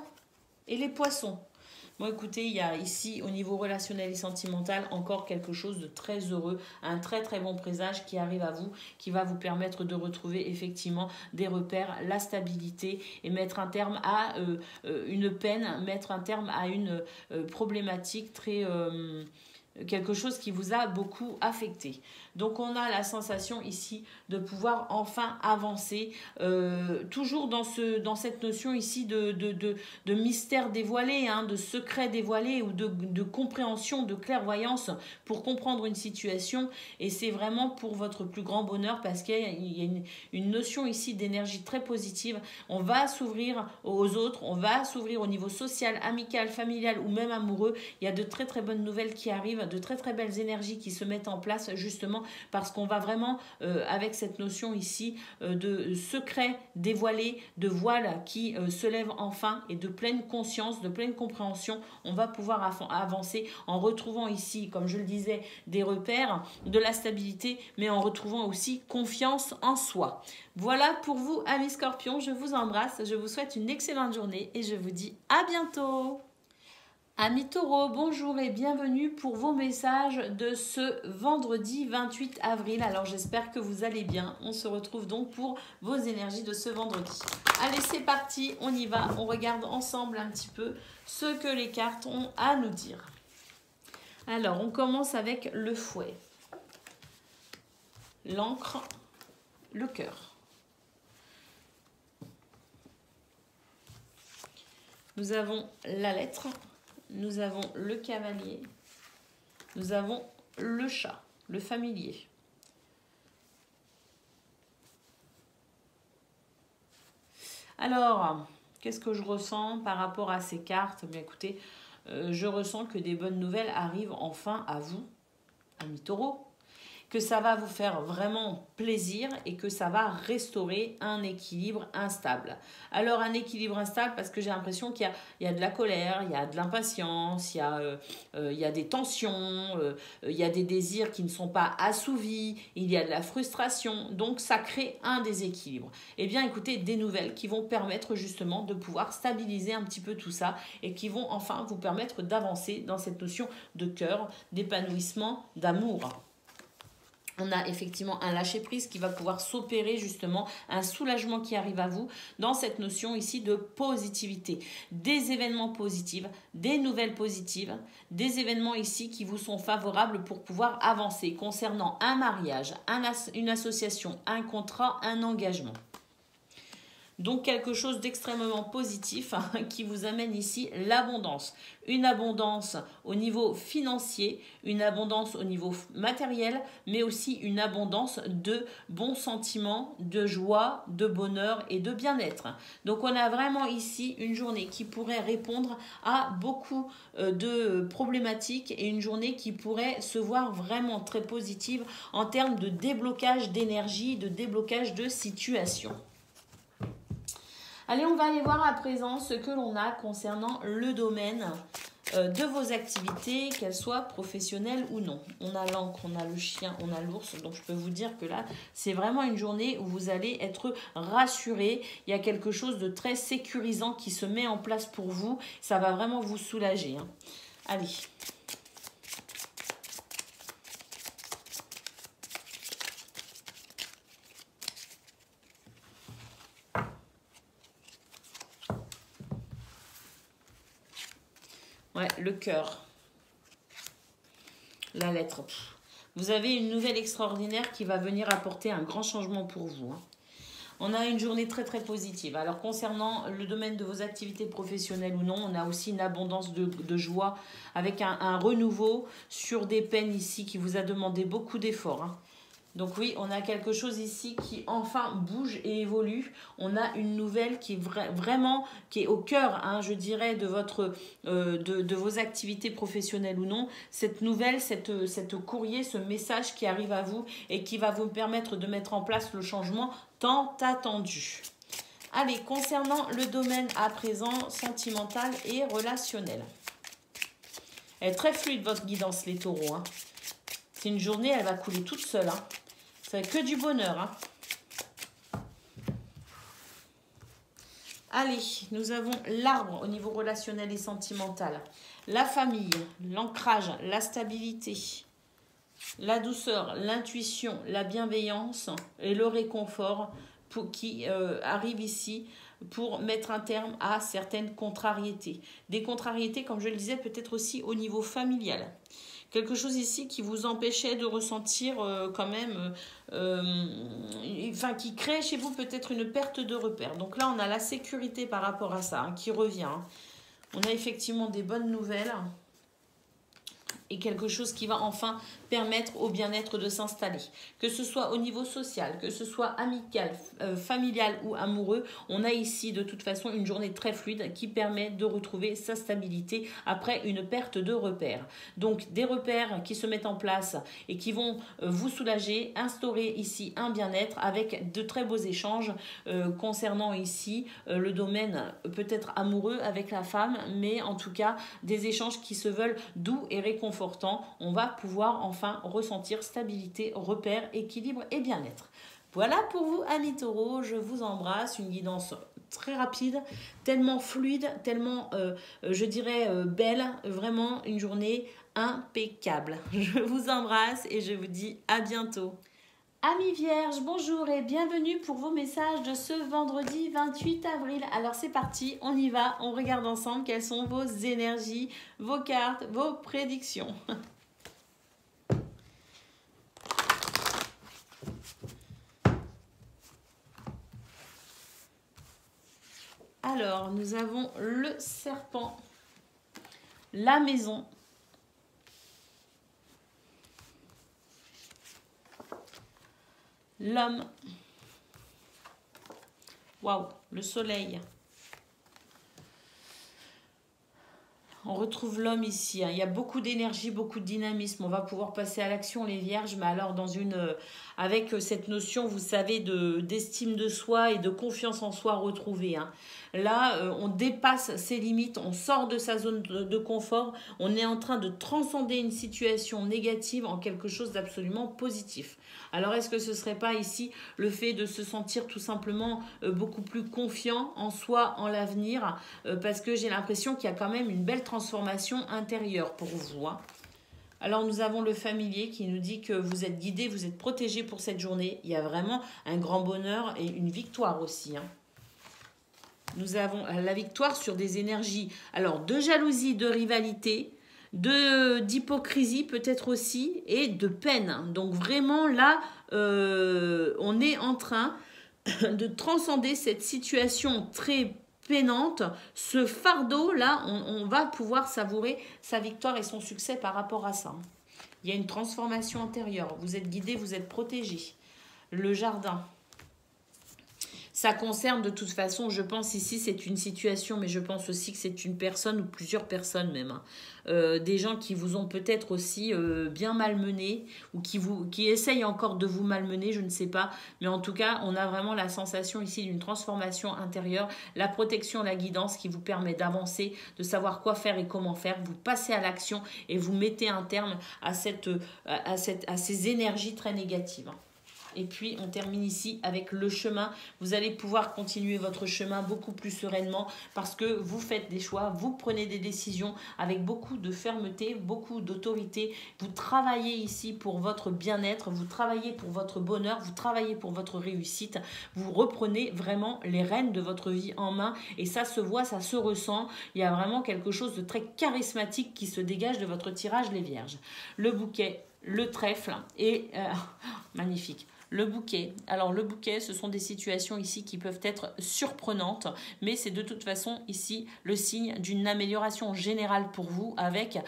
et les poissons. Bon, écoutez, il y a ici, au niveau relationnel et sentimental, encore quelque chose de très heureux, un très très bon présage qui arrive à vous, qui va vous permettre de retrouver effectivement des repères, la stabilité et mettre un terme à une peine, mettre un terme à une problématique très... quelque chose qui vous a beaucoup affecté. Donc on a la sensation ici de pouvoir enfin avancer, toujours dans cette notion ici de mystère dévoilé, de secret dévoilé ou de compréhension, de clairvoyance pour comprendre une situation. Et c'est vraiment pour votre plus grand bonheur parce qu'il y a une notion ici d'énergie très positive. On va s'ouvrir aux autres, on va s'ouvrir au niveau social, amical, familial ou même amoureux. Il y a de très très bonnes nouvelles qui arrivent, de très très belles énergies qui se mettent en place justement parce qu'on va vraiment avec cette notion ici de secret dévoilé, de voile qui se lève enfin et de pleine conscience, de pleine compréhension, on va pouvoir avancer en retrouvant ici, comme je le disais, des repères, de la stabilité, mais en retrouvant aussi confiance en soi. Voilà pour vous, amis scorpions, je vous embrasse, je vous souhaite une excellente journée et je vous dis à bientôt. Amis taureaux, bonjour et bienvenue pour vos messages de ce vendredi 28 avril. Alors j'espère que vous allez bien. On se retrouve donc pour vos énergies de ce vendredi. Allez, c'est parti, on y va. On regarde ensemble un petit peu ce que les cartes ont à nous dire. Alors, on commence avec le fouet, l'encre, le cœur. Nous avons la lettre. Nous avons le cavalier, nous avons le chat, le familier. Alors, qu'est-ce que je ressens par rapport à ces cartes? Bien écoutez, je ressens que des bonnes nouvelles arrivent enfin à vous, amis taureaux. que ça va vous faire vraiment plaisir et que ça va restaurer un équilibre instable. Alors un équilibre instable parce que j'ai l'impression qu'il y a de la colère, il y a de l'impatience, il y a des tensions, il y a des désirs qui ne sont pas assouvis, il y a de la frustration, donc ça crée un déséquilibre. Eh bien écoutez, des nouvelles qui vont permettre justement de pouvoir stabiliser un petit peu tout ça et qui vont enfin vous permettre d'avancer dans cette notion de cœur, d'épanouissement, d'amour. On a effectivement un lâcher-prise qui va pouvoir s'opérer justement, un soulagement qui arrive à vous dans cette notion ici de positivité. Des événements positifs, des nouvelles positives, des événements ici qui vous sont favorables pour pouvoir avancer concernant un mariage, une association, un contrat, un engagement. Donc quelque chose d'extrêmement positif qui vous amène ici l'abondance. Une abondance au niveau financier, une abondance au niveau matériel, mais aussi une abondance de bons sentiments, de joie, de bonheur et de bien-être. Donc on a vraiment ici une journée qui pourrait répondre à beaucoup de problématiques et une journée qui pourrait se voir vraiment très positive en termes de déblocage d'énergie, de déblocage de situation. Allez, on va aller voir à présent ce que l'on a concernant le domaine de vos activités, qu'elles soient professionnelles ou non. On a l'encre, on a le chien, on a l'ours. Donc, je peux vous dire que là, c'est vraiment une journée où vous allez être rassuré. Il y a quelque chose de très sécurisant qui se met en place pour vous. Ça va vraiment vous soulager. Allez. Ouais, le cœur. La lettre. Vous avez une nouvelle extraordinaire qui va venir apporter un grand changement pour vous. On a une journée très très positive. Alors concernant le domaine de vos activités professionnelles ou non, on a aussi une abondance de joie avec un renouveau sur des peines ici qui vous a demandé beaucoup d'efforts. Donc oui, on a quelque chose ici qui enfin bouge et évolue. On a une nouvelle qui est vraiment qui est au cœur, je dirais, de vos activités professionnelles ou non. Cette nouvelle, cette courrier, ce message qui arrive à vous et qui va vous permettre de mettre en place le changement tant attendu. Allez, concernant le domaine à présent sentimental et relationnel. Elle est très fluide votre guidance les taureaux. C'est une journée, elle va couler toute seule. C'est que du bonheur. Allez, nous avons l'arbre au niveau relationnel et sentimental. La famille, l'ancrage, la stabilité, la douceur, l'intuition, la bienveillance et le réconfort qui arrive ici pour mettre un terme à certaines contrariétés. Des contrariétés, comme je le disais, peut-être aussi au niveau familial. Quelque chose ici qui vous empêchait de ressentir quand même, qui crée chez vous peut-être une perte de repère. Donc là, on a la sécurité par rapport à ça qui revient. On a effectivement des bonnes nouvelles et quelque chose qui va enfin permettre au bien-être de s'installer. Que ce soit au niveau social, que ce soit amical, familial ou amoureux, on a ici de toute façon une journée très fluide qui permet de retrouver sa stabilité après une perte de repères. Donc des repères qui se mettent en place et qui vont vous soulager, instaurer ici un bien-être avec de très beaux échanges concernant ici le domaine peut-être amoureux avec la femme, mais en tout cas des échanges qui se veulent doux et réconfortants. On va pouvoir enfin ressentir stabilité, repère, équilibre et bien-être. Voilà pour vous, amis taureaux, je vous embrasse, une guidance très rapide, tellement fluide, tellement, je dirais, belle, vraiment une journée impeccable. Je vous embrasse et je vous dis à bientôt. Amis vierges, bonjour et bienvenue pour vos messages de ce vendredi 28 avril. Alors c'est parti, on y va, on regarde ensemble quelles sont vos énergies, vos cartes, vos prédictions. Alors, nous avons le serpent, la maison, l'homme, waouh, le soleil, On retrouve l'homme ici, hein. Il y a beaucoup d'énergie, beaucoup de dynamisme. On va pouvoir passer à l'action, les vierges, mais alors avec cette notion, vous savez, d'estime de soi et de confiance en soi retrouvée, hein. Là, on dépasse ses limites, on sort de sa zone de confort. On est en train de transcender une situation négative en quelque chose d'absolument positif. Alors, est-ce que ce ne serait pas ici le fait de se sentir tout simplement beaucoup plus confiant en soi, en l'avenir, parce que j'ai l'impression qu'il y a quand même une belle transformation intérieure pour vous, hein. Alors nous avons le familier qui nous dit que vous êtes guidé, vous êtes protégé pour cette journée. Il y a vraiment un grand bonheur et une victoire aussi, hein. Nous avons la victoire sur des énergies, alors de jalousie, de rivalité, d'hypocrisie peut-être aussi, et de peine. Donc vraiment là, on est en train de transcender cette situation très peinante, ce fardeau là, on va pouvoir savourer sa victoire et son succès par rapport à ça. Il y a une transformation intérieure, vous êtes guidé, vous êtes protégé. Le jardin. Ça concerne de toute façon, je pense ici, c'est une situation, mais je pense aussi que c'est une personne ou plusieurs personnes même, hein. Des gens qui vous ont peut-être aussi bien malmené ou qui essayent encore de vous malmener, je ne sais pas. Mais en tout cas, on a vraiment la sensation ici d'une transformation intérieure, la protection, la guidance qui vous permet d'avancer, de savoir quoi faire et comment faire. Vous passez à l'action et vous mettez un terme à ces énergies très négatives. Et puis, on termine ici avec le chemin. Vous allez pouvoir continuer votre chemin beaucoup plus sereinement parce que vous faites des choix, vous prenez des décisions avec beaucoup de fermeté, beaucoup d'autorité. Vous travaillez ici pour votre bien-être, vous travaillez pour votre bonheur, vous travaillez pour votre réussite. Vous reprenez vraiment les rênes de votre vie en main et ça se voit, ça se ressent. Il y a vraiment quelque chose de très charismatique qui se dégage de votre tirage, les vierges. Le bouquet, le trèfle et magnifique. Le bouquet. Alors le bouquet, ce sont des situations ici qui peuvent être surprenantes, mais c'est de toute façon ici le signe d'une amélioration générale pour vous avec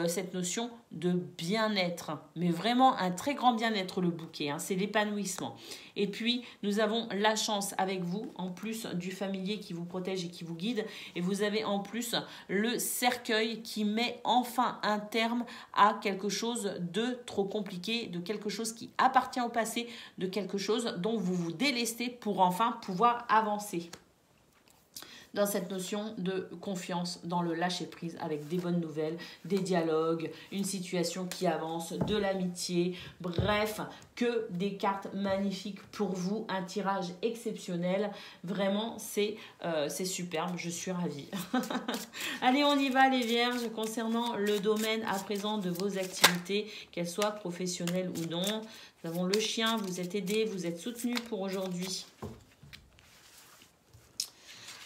cette notion de bien-être. Mais vraiment un très grand bien-être le bouquet, hein, c'est l'épanouissement. Et puis nous avons la chance avec vous, en plus du familier qui vous protège et qui vous guide, et vous avez en plus le cercueil qui met enfin un terme à quelque chose de trop compliqué, de quelque chose qui appartient au passé, de quelque chose dont vous vous délestez pour enfin pouvoir avancer dans cette notion de confiance, dans le lâcher-prise avec des bonnes nouvelles, des dialogues, une situation qui avance, de l'amitié, bref, que des cartes magnifiques pour vous, un tirage exceptionnel, vraiment c'est superbe, je suis ravie. Allez, on y va les vierges, concernant le domaine à présent de vos activités, qu'elles soient professionnelles ou non. Nous avons le chien, vous êtes aidés, vous êtes soutenus pour aujourd'hui.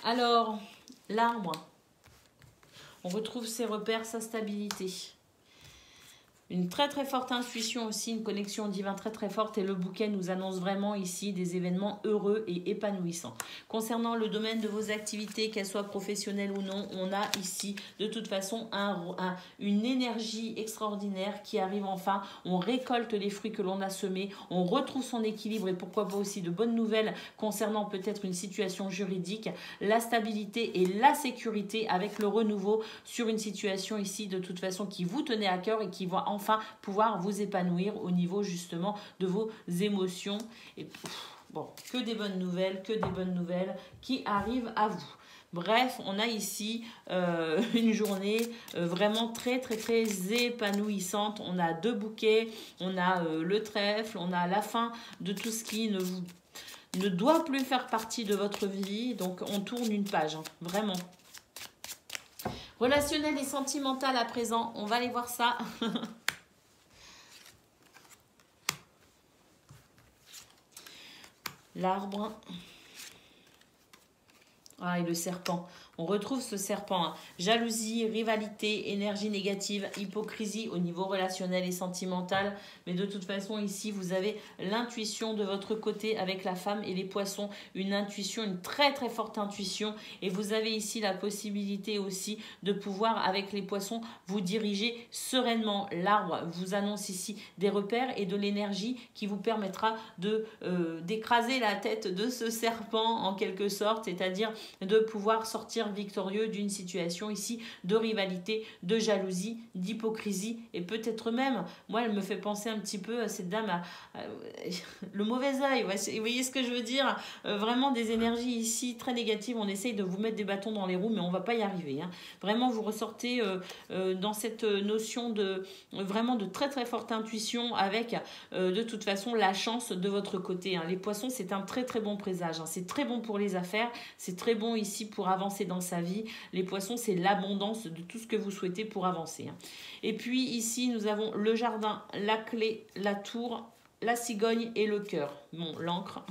Alors, l'arbre, on retrouve ses repères, sa stabilité. Une très très forte intuition aussi, une connexion divine très très forte et le bouquet nous annonce vraiment ici des événements heureux et épanouissants. Concernant le domaine de vos activités, qu'elles soient professionnelles ou non, on a ici de toute façon une énergie extraordinaire qui arrive enfin. On récolte les fruits que l'on a semés, on retrouve son équilibre et pourquoi pas aussi de bonnes nouvelles concernant peut-être une situation juridique, la stabilité et la sécurité avec le renouveau sur une situation ici de toute façon qui vous tenait à cœur et qui va enfin pouvoir vous épanouir au niveau justement de vos émotions. Et bon, que des bonnes nouvelles qui arrivent à vous. Bref, on a ici une journée vraiment très très très épanouissante. On a 2 bouquets, on a le trèfle, on a la fin de tout ce qui ne doit plus faire partie de votre vie. Donc on tourne une page, hein, vraiment. Relationnel et sentimental à présent, on va aller voir ça. L'arbre. Ah, et le serpent. On retrouve ce serpent, hein. Jalousie, rivalité, énergie négative, hypocrisie au niveau relationnel et sentimental. Mais de toute façon, ici, vous avez l'intuition de votre côté avec la femme et les poissons. Une intuition, une très très forte intuition. Et vous avez ici la possibilité aussi de pouvoir, avec les poissons, vous diriger sereinement. L'arbre vous annonce ici des repères et de l'énergie qui vous permettra d'écraser la tête de ce serpent en quelque sorte. C'est-à-dire de pouvoir sortir victorieux d'une situation ici de rivalité, de jalousie, d'hypocrisie et peut-être même, moi elle me fait penser un petit peu à cette dame, le mauvais œil, ouais, vous voyez ce que je veux dire, vraiment des énergies ici très négatives, on essaye de vous mettre des bâtons dans les roues mais on va pas y arriver, hein. Vraiment vous ressortez dans cette notion de vraiment de très très forte intuition avec de toute façon la chance de votre côté, hein. Les poissons c'est un très très bon présage, hein. C'est très bon pour les affaires, c'est très bon ici pour avancer dans sa vie. Les poissons c'est l'abondance de tout ce que vous souhaitez pour avancer, hein. Et puis ici nous avons le jardin, la clé, la tour, la cigogne et le cœur, bon, l'encre.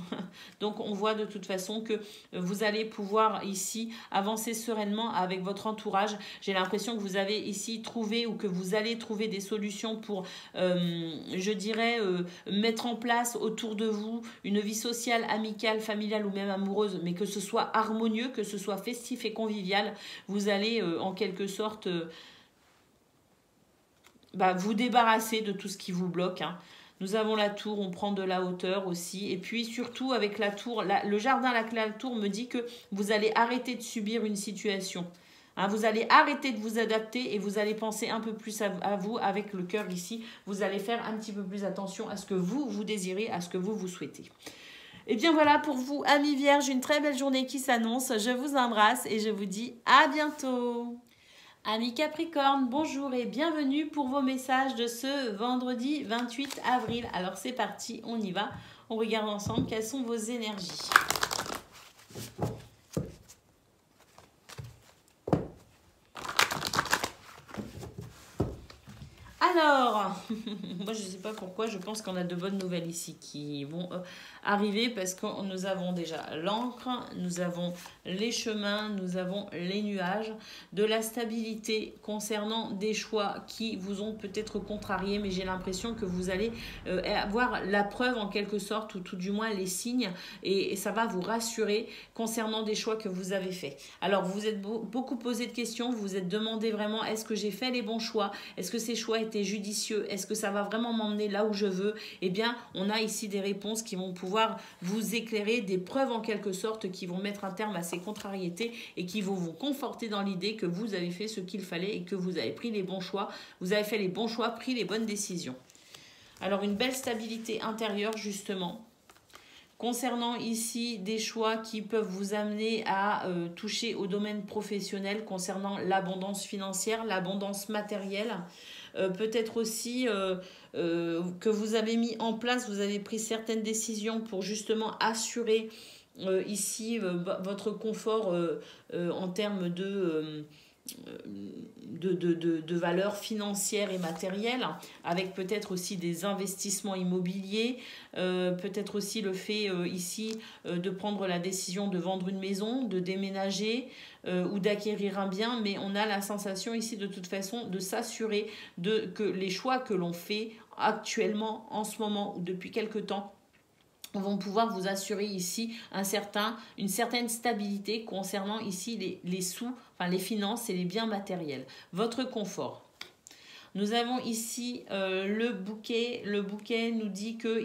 Donc on voit de toute façon que vous allez pouvoir ici avancer sereinement avec votre entourage. J'ai l'impression que vous avez ici trouvé ou que vous allez trouver des solutions pour, je dirais, mettre en place autour de vous une vie sociale, amicale, familiale ou même amoureuse, mais que ce soit harmonieux, que ce soit festif et convivial. Vous allez en quelque sorte vous débarrasser de tout ce qui vous bloque, hein. Nous avons la tour, on prend de la hauteur aussi. Et puis surtout avec la tour, le jardin, la tour me dit que vous allez arrêter de subir une situation, hein. Vous allez arrêter de vous adapter et vous allez penser un peu plus à vous avec le cœur ici. Vous allez faire un petit peu plus attention à ce que vous désirez, à ce que vous souhaitez. Et bien voilà pour vous, amis vierges, une très belle journée qui s'annonce. Je vous embrasse et je vous dis à bientôt. Amis Capricorne, bonjour et bienvenue pour vos messages de ce vendredi 28 avril. Alors c'est parti, on y va. On regarde ensemble quelles sont vos énergies. Alors, moi je ne sais pas pourquoi, je pense qu'on a de bonnes nouvelles ici qui vont arriver parce que nous avons déjà l'encre, nous avons les chemins, nous avons les nuages, de la stabilité concernant des choix qui vous ont peut-être contrarié, mais j'ai l'impression que vous allez avoir la preuve en quelque sorte, ou tout du moins les signes, et ça va vous rassurer concernant des choix que vous avez faits. Alors vous vous êtes beaucoup posé de questions, vous vous êtes demandé vraiment est-ce que j'ai fait les bons choix, est-ce que ces choix étaient judicieux, est-ce que ça va vraiment m'emmener là où je veux? Eh bien on a ici des réponses qui vont pouvoir vous éclairer, des preuves en quelque sorte qui vont mettre un terme à ces contrariétés et qui vont vous conforter dans l'idée que vous avez fait ce qu'il fallait et que vous avez pris les bons choix, vous avez fait les bons choix, pris les bonnes décisions. Alors une belle stabilité intérieure justement. Concernant ici des choix qui peuvent vous amener à toucher au domaine professionnel concernant l'abondance financière, l'abondance matérielle. Peut-être aussi que vous avez mis en place, vous avez pris certaines décisions pour justement assurer ici votre confort en termes de valeurs financières et matérielles, avec peut-être aussi des investissements immobiliers, peut-être aussi le fait ici de prendre la décision de vendre une maison, de déménager ou d'acquérir un bien, mais on a la sensation ici de toute façon de s'assurer que les choix que l'on fait actuellement, en ce moment ou depuis quelque temps, vont pouvoir vous assurer ici une certaine stabilité concernant ici les sous, enfin les finances et les biens matériels. Votre confort. Nous avons ici le bouquet. Le bouquet nous dit que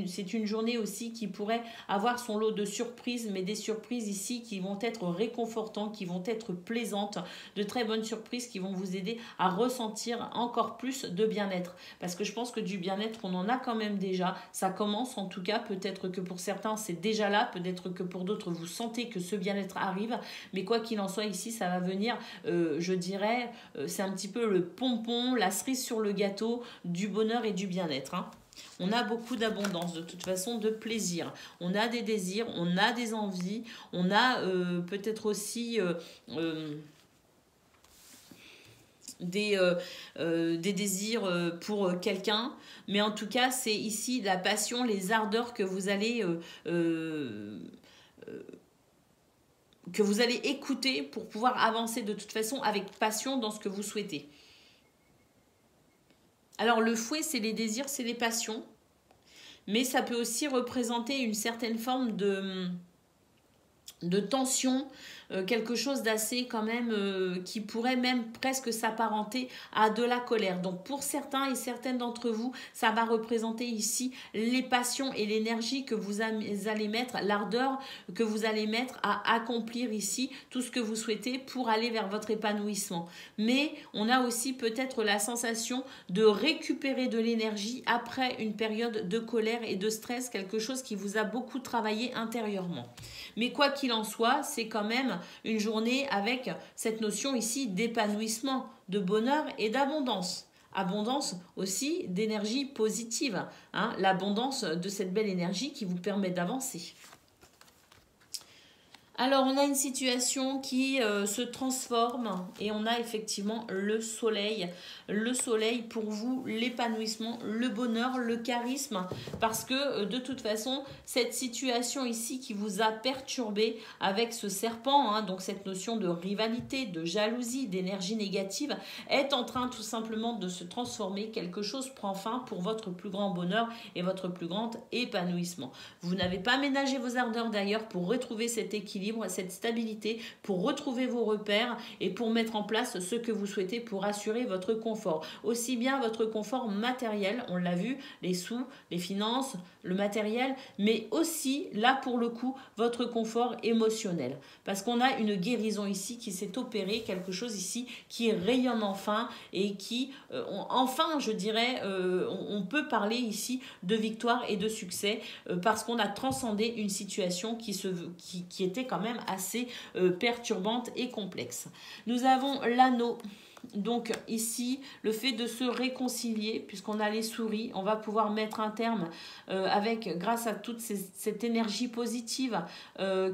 c'est une journée aussi qui pourrait avoir son lot de surprises, mais des surprises ici qui vont être réconfortantes, qui vont être plaisantes, de très bonnes surprises qui vont vous aider à ressentir encore plus de bien-être. Parce que je pense que du bien-être, on en a quand même déjà. Ça commence en tout cas, peut-être que pour certains c'est déjà là, peut-être que pour d'autres vous sentez que ce bien-être arrive, mais quoi qu'il en soit ici, ça va venir, je dirais, c'est un petit peu le pompon, la cerise sur le gâteau du bonheur et du bien-être, hein. On a beaucoup d'abondance, de toute façon, de plaisir. On a des désirs, on a des envies, on a peut-être aussi des désirs pour quelqu'un. Mais en tout cas, c'est ici la passion, les ardeurs que vous allez écouter pour pouvoir avancer de toute façon avec passion dans ce que vous souhaitez. Alors le fouet, c'est les désirs, c'est les passions, mais ça peut aussi représenter une certaine forme de tension, quelque chose d'assez quand même qui pourrait même presque s'apparenter à de la colère. Donc pour certains et certaines d'entre vous, ça va représenter ici les passions et l'énergie que vous allez mettre, l'ardeur que vous allez mettre à accomplir ici tout ce que vous souhaitez pour aller vers votre épanouissement. Mais on a aussi peut-être la sensation de récupérer de l'énergie après une période de colère et de stress, quelque chose qui vous a beaucoup travaillé intérieurement. Mais quoi qu'il en soit, c'est quand même une journée avec cette notion ici d'épanouissement, de bonheur et d'abondance. Abondance aussi d'énergie positive, hein, l'abondance de cette belle énergie qui vous permet d'avancer. Alors, on a une situation qui se transforme et on a effectivement le soleil. Le soleil pour vous, l'épanouissement, le bonheur, le charisme. Parce que de toute façon, cette situation ici qui vous a perturbé avec ce serpent, hein, donc cette notion de rivalité, de jalousie, d'énergie négative, est en train tout simplement de se transformer. Quelque chose prend fin pour votre plus grand bonheur et votre plus grand épanouissement. Vous n'avez pas ménagé vos ardeurs d'ailleurs pour retrouver cet équilibre, cette stabilité, pour retrouver vos repères et pour mettre en place ce que vous souhaitez pour assurer votre confort. Aussi bien votre confort matériel, on l'a vu, les sous, les finances, le matériel, mais aussi, là pour le coup, votre confort émotionnel. Parce qu'on a une guérison ici qui s'est opérée, quelque chose ici qui rayonne enfin et qui, enfin, je dirais, on peut parler ici de victoire et de succès parce qu'on a transcendé une situation qui était quand même assez perturbante et complexe. Nous avons l'anneau. Donc ici, le fait de se réconcilier, puisqu'on a les souris, on va pouvoir mettre un terme grâce à toute cette énergie positive,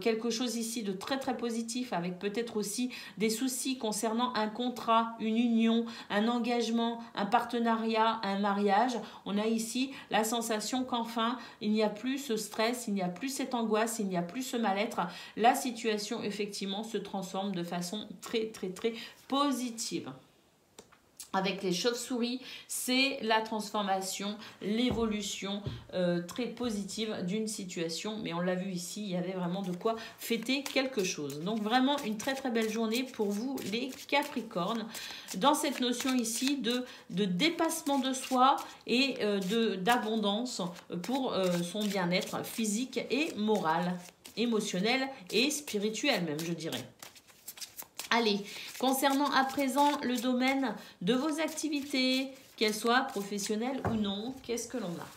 quelque chose ici de très très positif, avec peut-être aussi des soucis concernant un contrat, une union, un engagement, un partenariat, un mariage. On a ici la sensation qu'enfin, il n'y a plus ce stress, il n'y a plus cette angoisse, il n'y a plus ce mal-être. La situation, effectivement, se transforme de façon très très très positive. Avec les chauves-souris, c'est la transformation, l'évolution très positive d'une situation. Mais on l'a vu ici, il y avait vraiment de quoi fêter quelque chose. Donc vraiment une très très belle journée pour vous les Capricornes. Dans cette notion ici de dépassement de soi et d'abondance pour son bien-être physique et moral, émotionnel et spirituel même, je dirais. Allez, concernant à présent le domaine de vos activités, qu'elles soient professionnelles ou non, qu'est-ce que l'on a?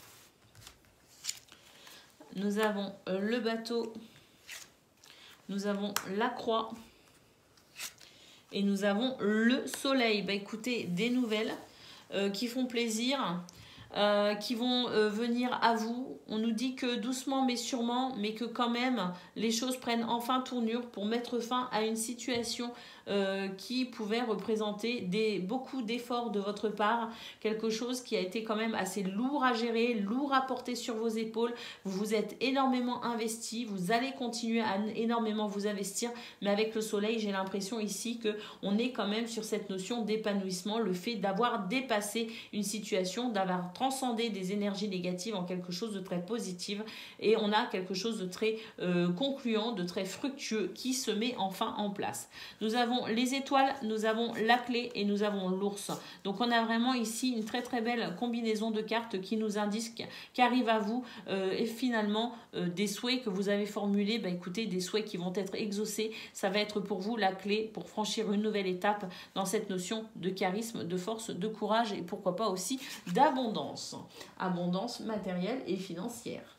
Nous avons le bateau, nous avons la croix et nous avons le soleil. Bah, écoutez, des nouvelles qui font plaisir. Qui vont venir à vous. On nous dit que doucement mais sûrement, mais que quand même les choses prennent enfin tournure pour mettre fin à une situation qui pouvait représenter beaucoup d'efforts de votre part, quelque chose qui a été quand même assez lourd à gérer, lourd à porter sur vos épaules. Vous vous êtes énormément investi, vous allez continuer à énormément vous investir, mais avec le soleil, j'ai l'impression ici qu'on est quand même sur cette notion d'épanouissement, le fait d'avoir dépassé une situation, d'avoir transcendé des énergies négatives en quelque chose de très positif, et on a quelque chose de très concluant, de très fructueux qui se met enfin en place. Nous avons les étoiles, nous avons la clé et nous avons l'ours. Donc on a vraiment ici une très très belle combinaison de cartes qui nous indique qu'arrive à vous et finalement des souhaits que vous avez formulés, bah écoutez, des souhaits qui vont être exaucés. Ça va être pour vous la clé pour franchir une nouvelle étape dans cette notion de charisme, de force, de courage et pourquoi pas aussi d'abondance. Abondance matérielle et financière.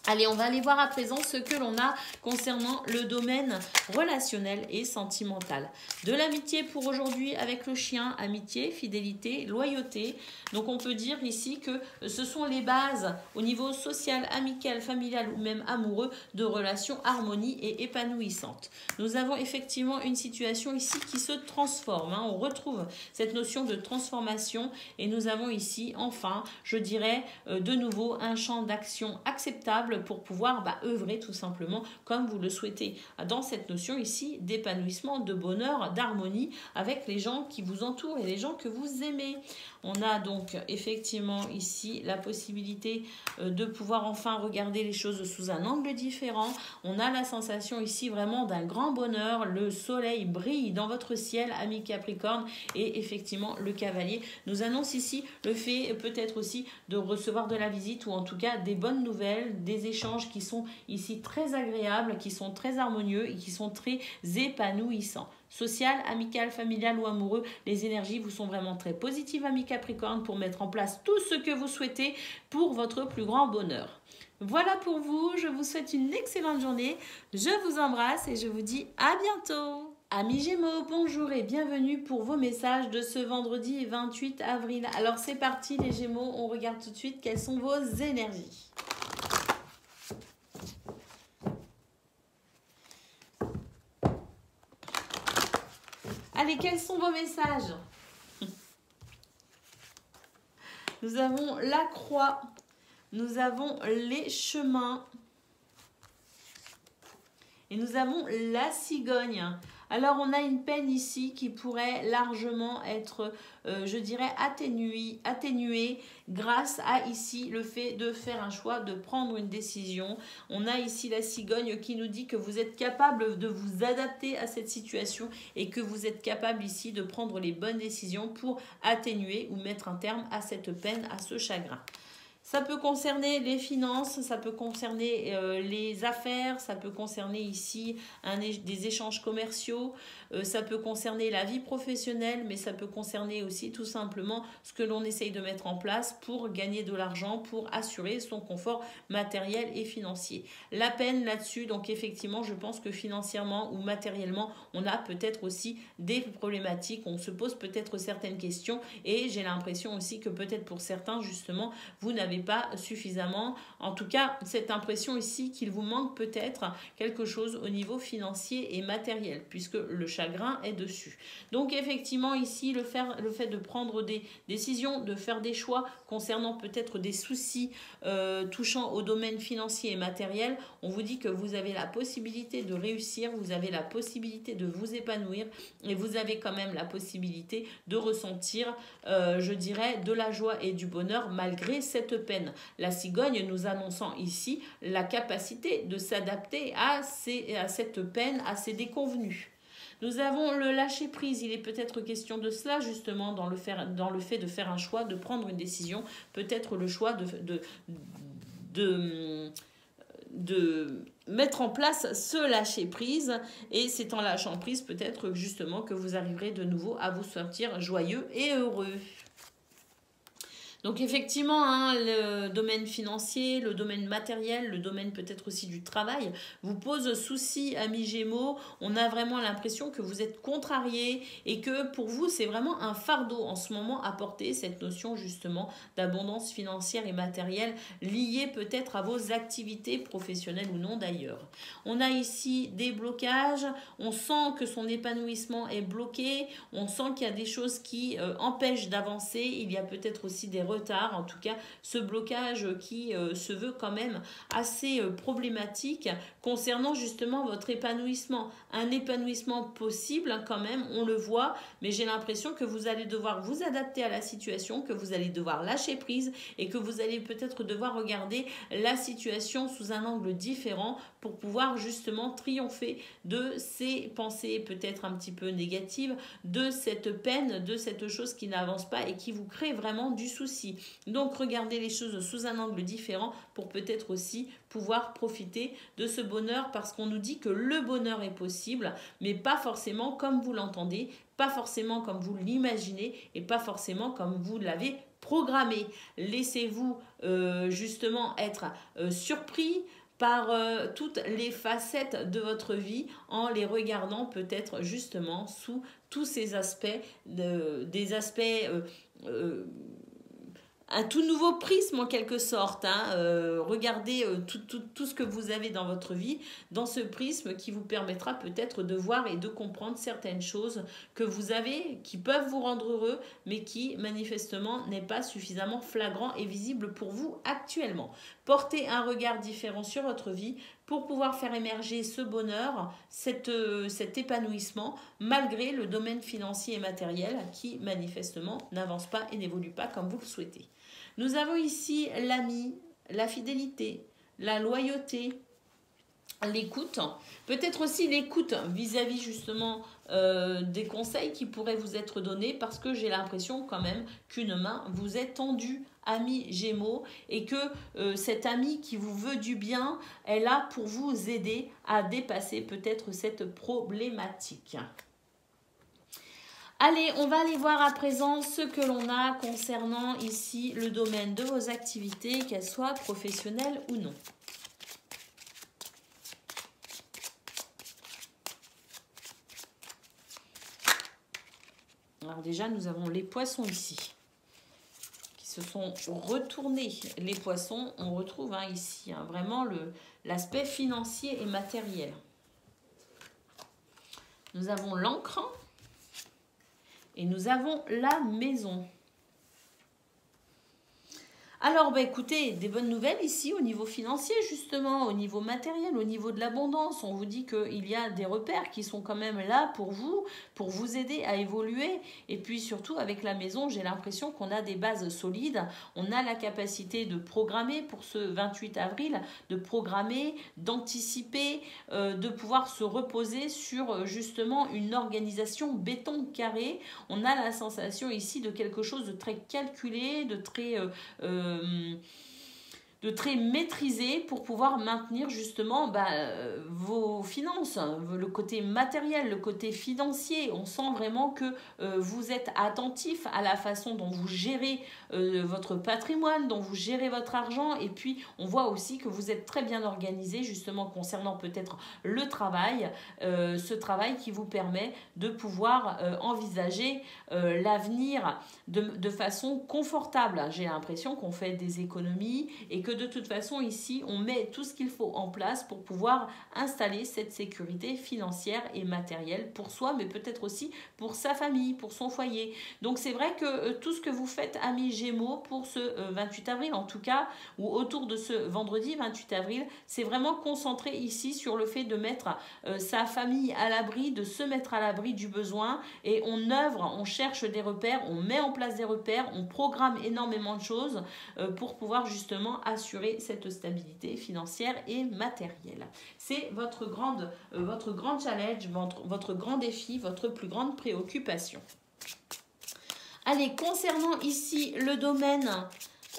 Allez, on va aller voir à présent ce que l'on a concernant le domaine relationnel et sentimental. De l'amitié pour aujourd'hui avec le chien, amitié, fidélité, loyauté. Donc on peut dire ici que ce sont les bases au niveau social, amical, familial ou même amoureux de relations harmonie et épanouissantes. Nous avons effectivement une situation ici qui se transforme. Hein. On retrouve cette notion de transformation et nous avons ici enfin, je dirais, de nouveau un champ d'action acceptable agréable pour pouvoir œuvrer tout simplement comme vous le souhaitez. Dans cette notion ici d'épanouissement, de bonheur, d'harmonie avec les gens qui vous entourent et les gens que vous aimez. On a donc effectivement ici la possibilité de pouvoir enfin regarder les choses sous un angle différent. On a la sensation ici vraiment d'un grand bonheur. Le soleil brille dans votre ciel, ami Capricorne, et effectivement le cavalier nous annonce ici le fait peut-être aussi de recevoir de la visite ou en tout cas des bonnes nouvelles, des échanges qui sont ici très agréables, qui sont très harmonieux et qui sont très épanouissants. Social, amical, familial ou amoureux, les énergies vous sont vraiment très positives, amis Capricorne, pour mettre en place tout ce que vous souhaitez pour votre plus grand bonheur. Voilà pour vous, je vous souhaite une excellente journée, je vous embrasse et je vous dis à bientôt. Amis Gémeaux, bonjour et bienvenue pour vos messages de ce vendredi 28 avril. Alors c'est parti les Gémeaux, on regarde tout de suite quelles sont vos énergies. Allez, quels sont vos messages? Nous avons la croix, nous avons les chemins et nous avons la cigogne. Alors, on a une peine ici qui pourrait largement être, je dirais, atténuée grâce à ici le fait de faire un choix, de prendre une décision. On a ici la cigogne qui nous dit que vous êtes capable de vous adapter à cette situation et que vous êtes capable ici de prendre les bonnes décisions pour atténuer ou mettre un terme à cette peine, à ce chagrin. Ça peut concerner les finances, ça peut concerner les affaires, ça peut concerner ici des échanges commerciaux, ça peut concerner la vie professionnelle, mais ça peut concerner aussi tout simplement ce que l'on essaye de mettre en place pour gagner de l'argent, pour assurer son confort matériel et financier. La peine là-dessus, donc effectivement, je pense que financièrement ou matériellement, on a peut-être aussi des problématiques, on se pose peut-être certaines questions et j'ai l'impression aussi que peut-être pour certains, justement, vous n'avez pas suffisamment, en tout cas cette impression ici qu'il vous manque peut-être quelque chose au niveau financier et matériel puisque le chagrin est dessus. Donc effectivement ici le fait de prendre des décisions, de faire des choix concernant peut-être des soucis touchant au domaine financier et matériel, on vous dit que vous avez la possibilité de réussir, vous avez la possibilité de vous épanouir et vous avez quand même la possibilité de ressentir je dirais de la joie et du bonheur malgré cette peine. La cigogne nous annonçant ici la capacité de s'adapter à cette peine, à ces déconvenues. Nous avons le lâcher prise, il est peut-être question de cela justement dans le fait de faire un choix, de prendre une décision, peut-être le choix de mettre en place ce lâcher prise et c'est en lâchant prise peut-être justement que vous arriverez de nouveau à vous sentir joyeux et heureux. Donc effectivement, le domaine financier, le domaine matériel, le domaine peut-être aussi du travail vous pose souci, amis Gémeaux. On a vraiment l'impression que vous êtes contrariés et que pour vous, c'est vraiment un fardeau en ce moment à porter, cette notion justement d'abondance financière et matérielle liée peut-être à vos activités professionnelles ou non d'ailleurs. On a ici des blocages, on sent que son épanouissement est bloqué, on sent qu'il y a des choses qui empêchent d'avancer, il y a peut-être aussi des retard, en tout cas ce blocage qui se veut quand même assez problématique concernant justement votre épanouissement. Un épanouissement possible quand même, on le voit, mais j'ai l'impression que vous allez devoir vous adapter à la situation, que vous allez devoir lâcher prise et que vous allez peut-être devoir regarder la situation sous un angle différent pour pouvoir justement triompher de ces pensées peut-être un petit peu négatives, de cette peine, de cette chose qui n'avance pas et qui vous crée vraiment du souci. Donc regardez les choses sous un angle différent pour peut-être aussi pouvoir profiter de ce bonheur parce qu'on nous dit que le bonheur est possible mais pas forcément comme vous l'entendez, pas forcément comme vous l'imaginez et pas forcément comme vous l'avez programmé. Laissez-vous justement être surpris par toutes les facettes de votre vie en les regardant peut-être justement sous tous ces aspects, des aspects un tout nouveau prisme en quelque sorte. Hein. Regardez tout ce que vous avez dans votre vie, dans ce prisme qui vous permettra peut-être de voir et de comprendre certaines choses que vous avez, qui peuvent vous rendre heureux, mais qui manifestement n'est pas suffisamment flagrant et visible pour vous actuellement. Portez un regard différent sur votre vie pour pouvoir faire émerger ce bonheur, cet épanouissement, malgré le domaine financier et matériel qui manifestement n'avance pas et n'évolue pas comme vous le souhaitez. Nous avons ici l'ami, la fidélité, la loyauté, l'écoute, peut-être aussi l'écoute vis-à-vis justement des conseils qui pourraient vous être donnés parce que j'ai l'impression quand même qu'une main vous est tendue, ami Gémeaux, et que cette amie qui vous veut du bien est là pour vous aider à dépasser peut-être cette problématique. Allez, on va aller voir à présent ce que l'on a concernant ici le domaine de vos activités, qu'elles soient professionnelles ou non. Alors déjà, nous avons les poissons ici, qui se sont retournés. Les poissons, on retrouve ici vraiment l'aspect financier et matériel. Nous avons l'encre. Et nous avons la maison. Alors, écoutez, des bonnes nouvelles ici au niveau financier, justement, au niveau matériel, au niveau de l'abondance. On vous dit qu'il y a des repères qui sont quand même là pour vous aider à évoluer. Et puis surtout, avec la maison, j'ai l'impression qu'on a des bases solides. On a la capacité de programmer pour ce 28 avril, de programmer, d'anticiper, de pouvoir se reposer sur justement une organisation béton carré. On a la sensation ici de quelque chose de très calculé, de très maîtrisé pour pouvoir maintenir justement vos finances, le côté matériel, le côté financier. On sent vraiment que vous êtes attentif à la façon dont vous gérez votre patrimoine, dont vous gérez votre argent, et puis on voit aussi que vous êtes très bien organisé justement concernant peut-être le travail, ce travail qui vous permet de pouvoir envisager l'avenir de façon confortable. J'ai l'impression qu'on fait des économies et que de toute façon ici on met tout ce qu'il faut en place pour pouvoir installer cette sécurité financière et matérielle pour soi, mais peut-être aussi pour sa famille, pour son foyer. Donc c'est vrai que tout ce que vous faites, amis Gémeaux, pour ce 28 avril en tout cas, ou autour de ce vendredi 28 avril, c'est vraiment concentré ici sur le fait de mettre sa famille à l'abri, de se mettre à l'abri du besoin, et on œuvre, on cherche des repères, on met en place des repères, on programme énormément de choses pour pouvoir justement assurer cette stabilité financière et matérielle. C'est votre grand challenge, votre grand défi, votre plus grande préoccupation. Allez, concernant ici le domaine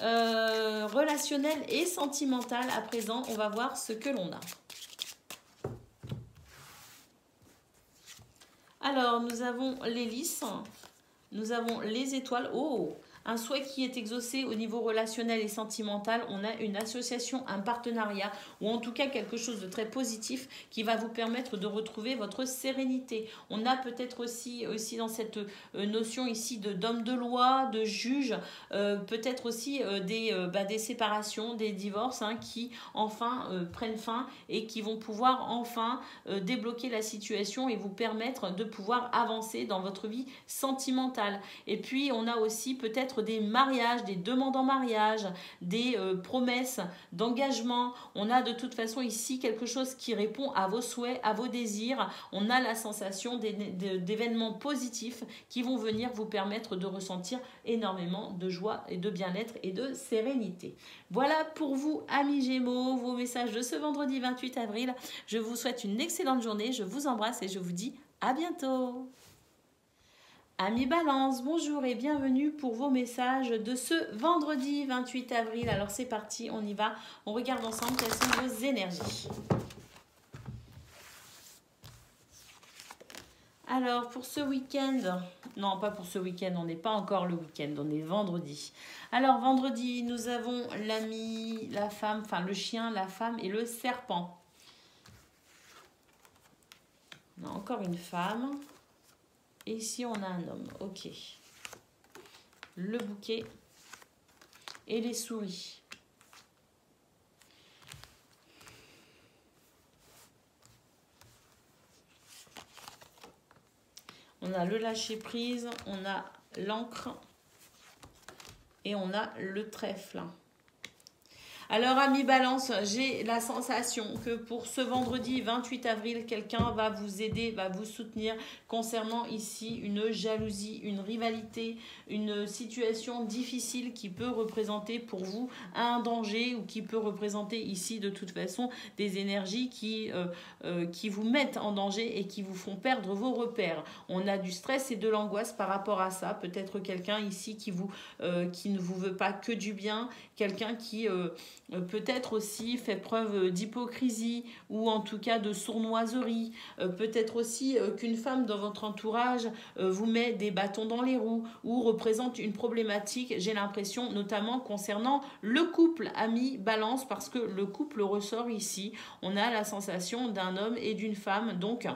relationnel et sentimental, à présent, on va voir ce que l'on a. Alors, nous avons l'hélice, nous avons les étoiles. Oh, un souhait qui est exaucé au niveau relationnel et sentimental. On a une association, un partenariat, ou en tout cas quelque chose de très positif qui va vous permettre de retrouver votre sérénité. On a peut-être aussi dans cette notion ici d'homme de loi, de juge, peut-être aussi des séparations, des divorces qui enfin prennent fin et qui vont pouvoir enfin débloquer la situation et vous permettre de pouvoir avancer dans votre vie sentimentale. Et puis on a aussi peut-être des mariages, des demandes en mariage, des promesses d'engagement. On a de toute façon ici quelque chose qui répond à vos souhaits, à vos désirs. On a la sensation d'événements positifs qui vont venir vous permettre de ressentir énormément de joie et de bien-être et de sérénité. Voilà pour vous, amis Gémeaux, vos messages de ce vendredi 28 avril. Je vous souhaite une excellente journée, je vous embrasse et je vous dis à bientôt. Amis Balance, bonjour et bienvenue pour vos messages de ce vendredi 28 avril. Alors c'est parti, on y va. On regarde ensemble quelles sont vos énergies. Alors pour ce week-end, non pas pour ce week-end, on n'est pas encore le week-end, on est vendredi. Alors vendredi, nous avons l'ami, la femme, enfin le chien, la femme et le serpent. On a encore une femme. Et ici, on a un homme. Ok. Le bouquet. et les souris. On a le lâcher prise, on a l'encre et on a le trèfle. Alors, amis Balance, j'ai la sensation que pour ce vendredi 28 avril, quelqu'un va vous aider, va vous soutenir concernant ici une jalousie, une rivalité, une situation difficile qui peut représenter pour vous un danger ou qui peut représenter ici de toute façon des énergies qui vous mettent en danger et qui vous font perdre vos repères. On a du stress et de l'angoisse par rapport à ça. Peut-être quelqu'un ici qui ne vous veut pas que du bien, quelqu'un qui peut-être aussi fait preuve d'hypocrisie ou en tout cas de sournoiserie. Peut-être aussi qu'une femme dans votre entourage vous met des bâtons dans les roues ou représente une problématique, j'ai l'impression, notamment concernant le couple, ami Balance, parce que le couple ressort ici. On a la sensation d'un homme et d'une femme, donc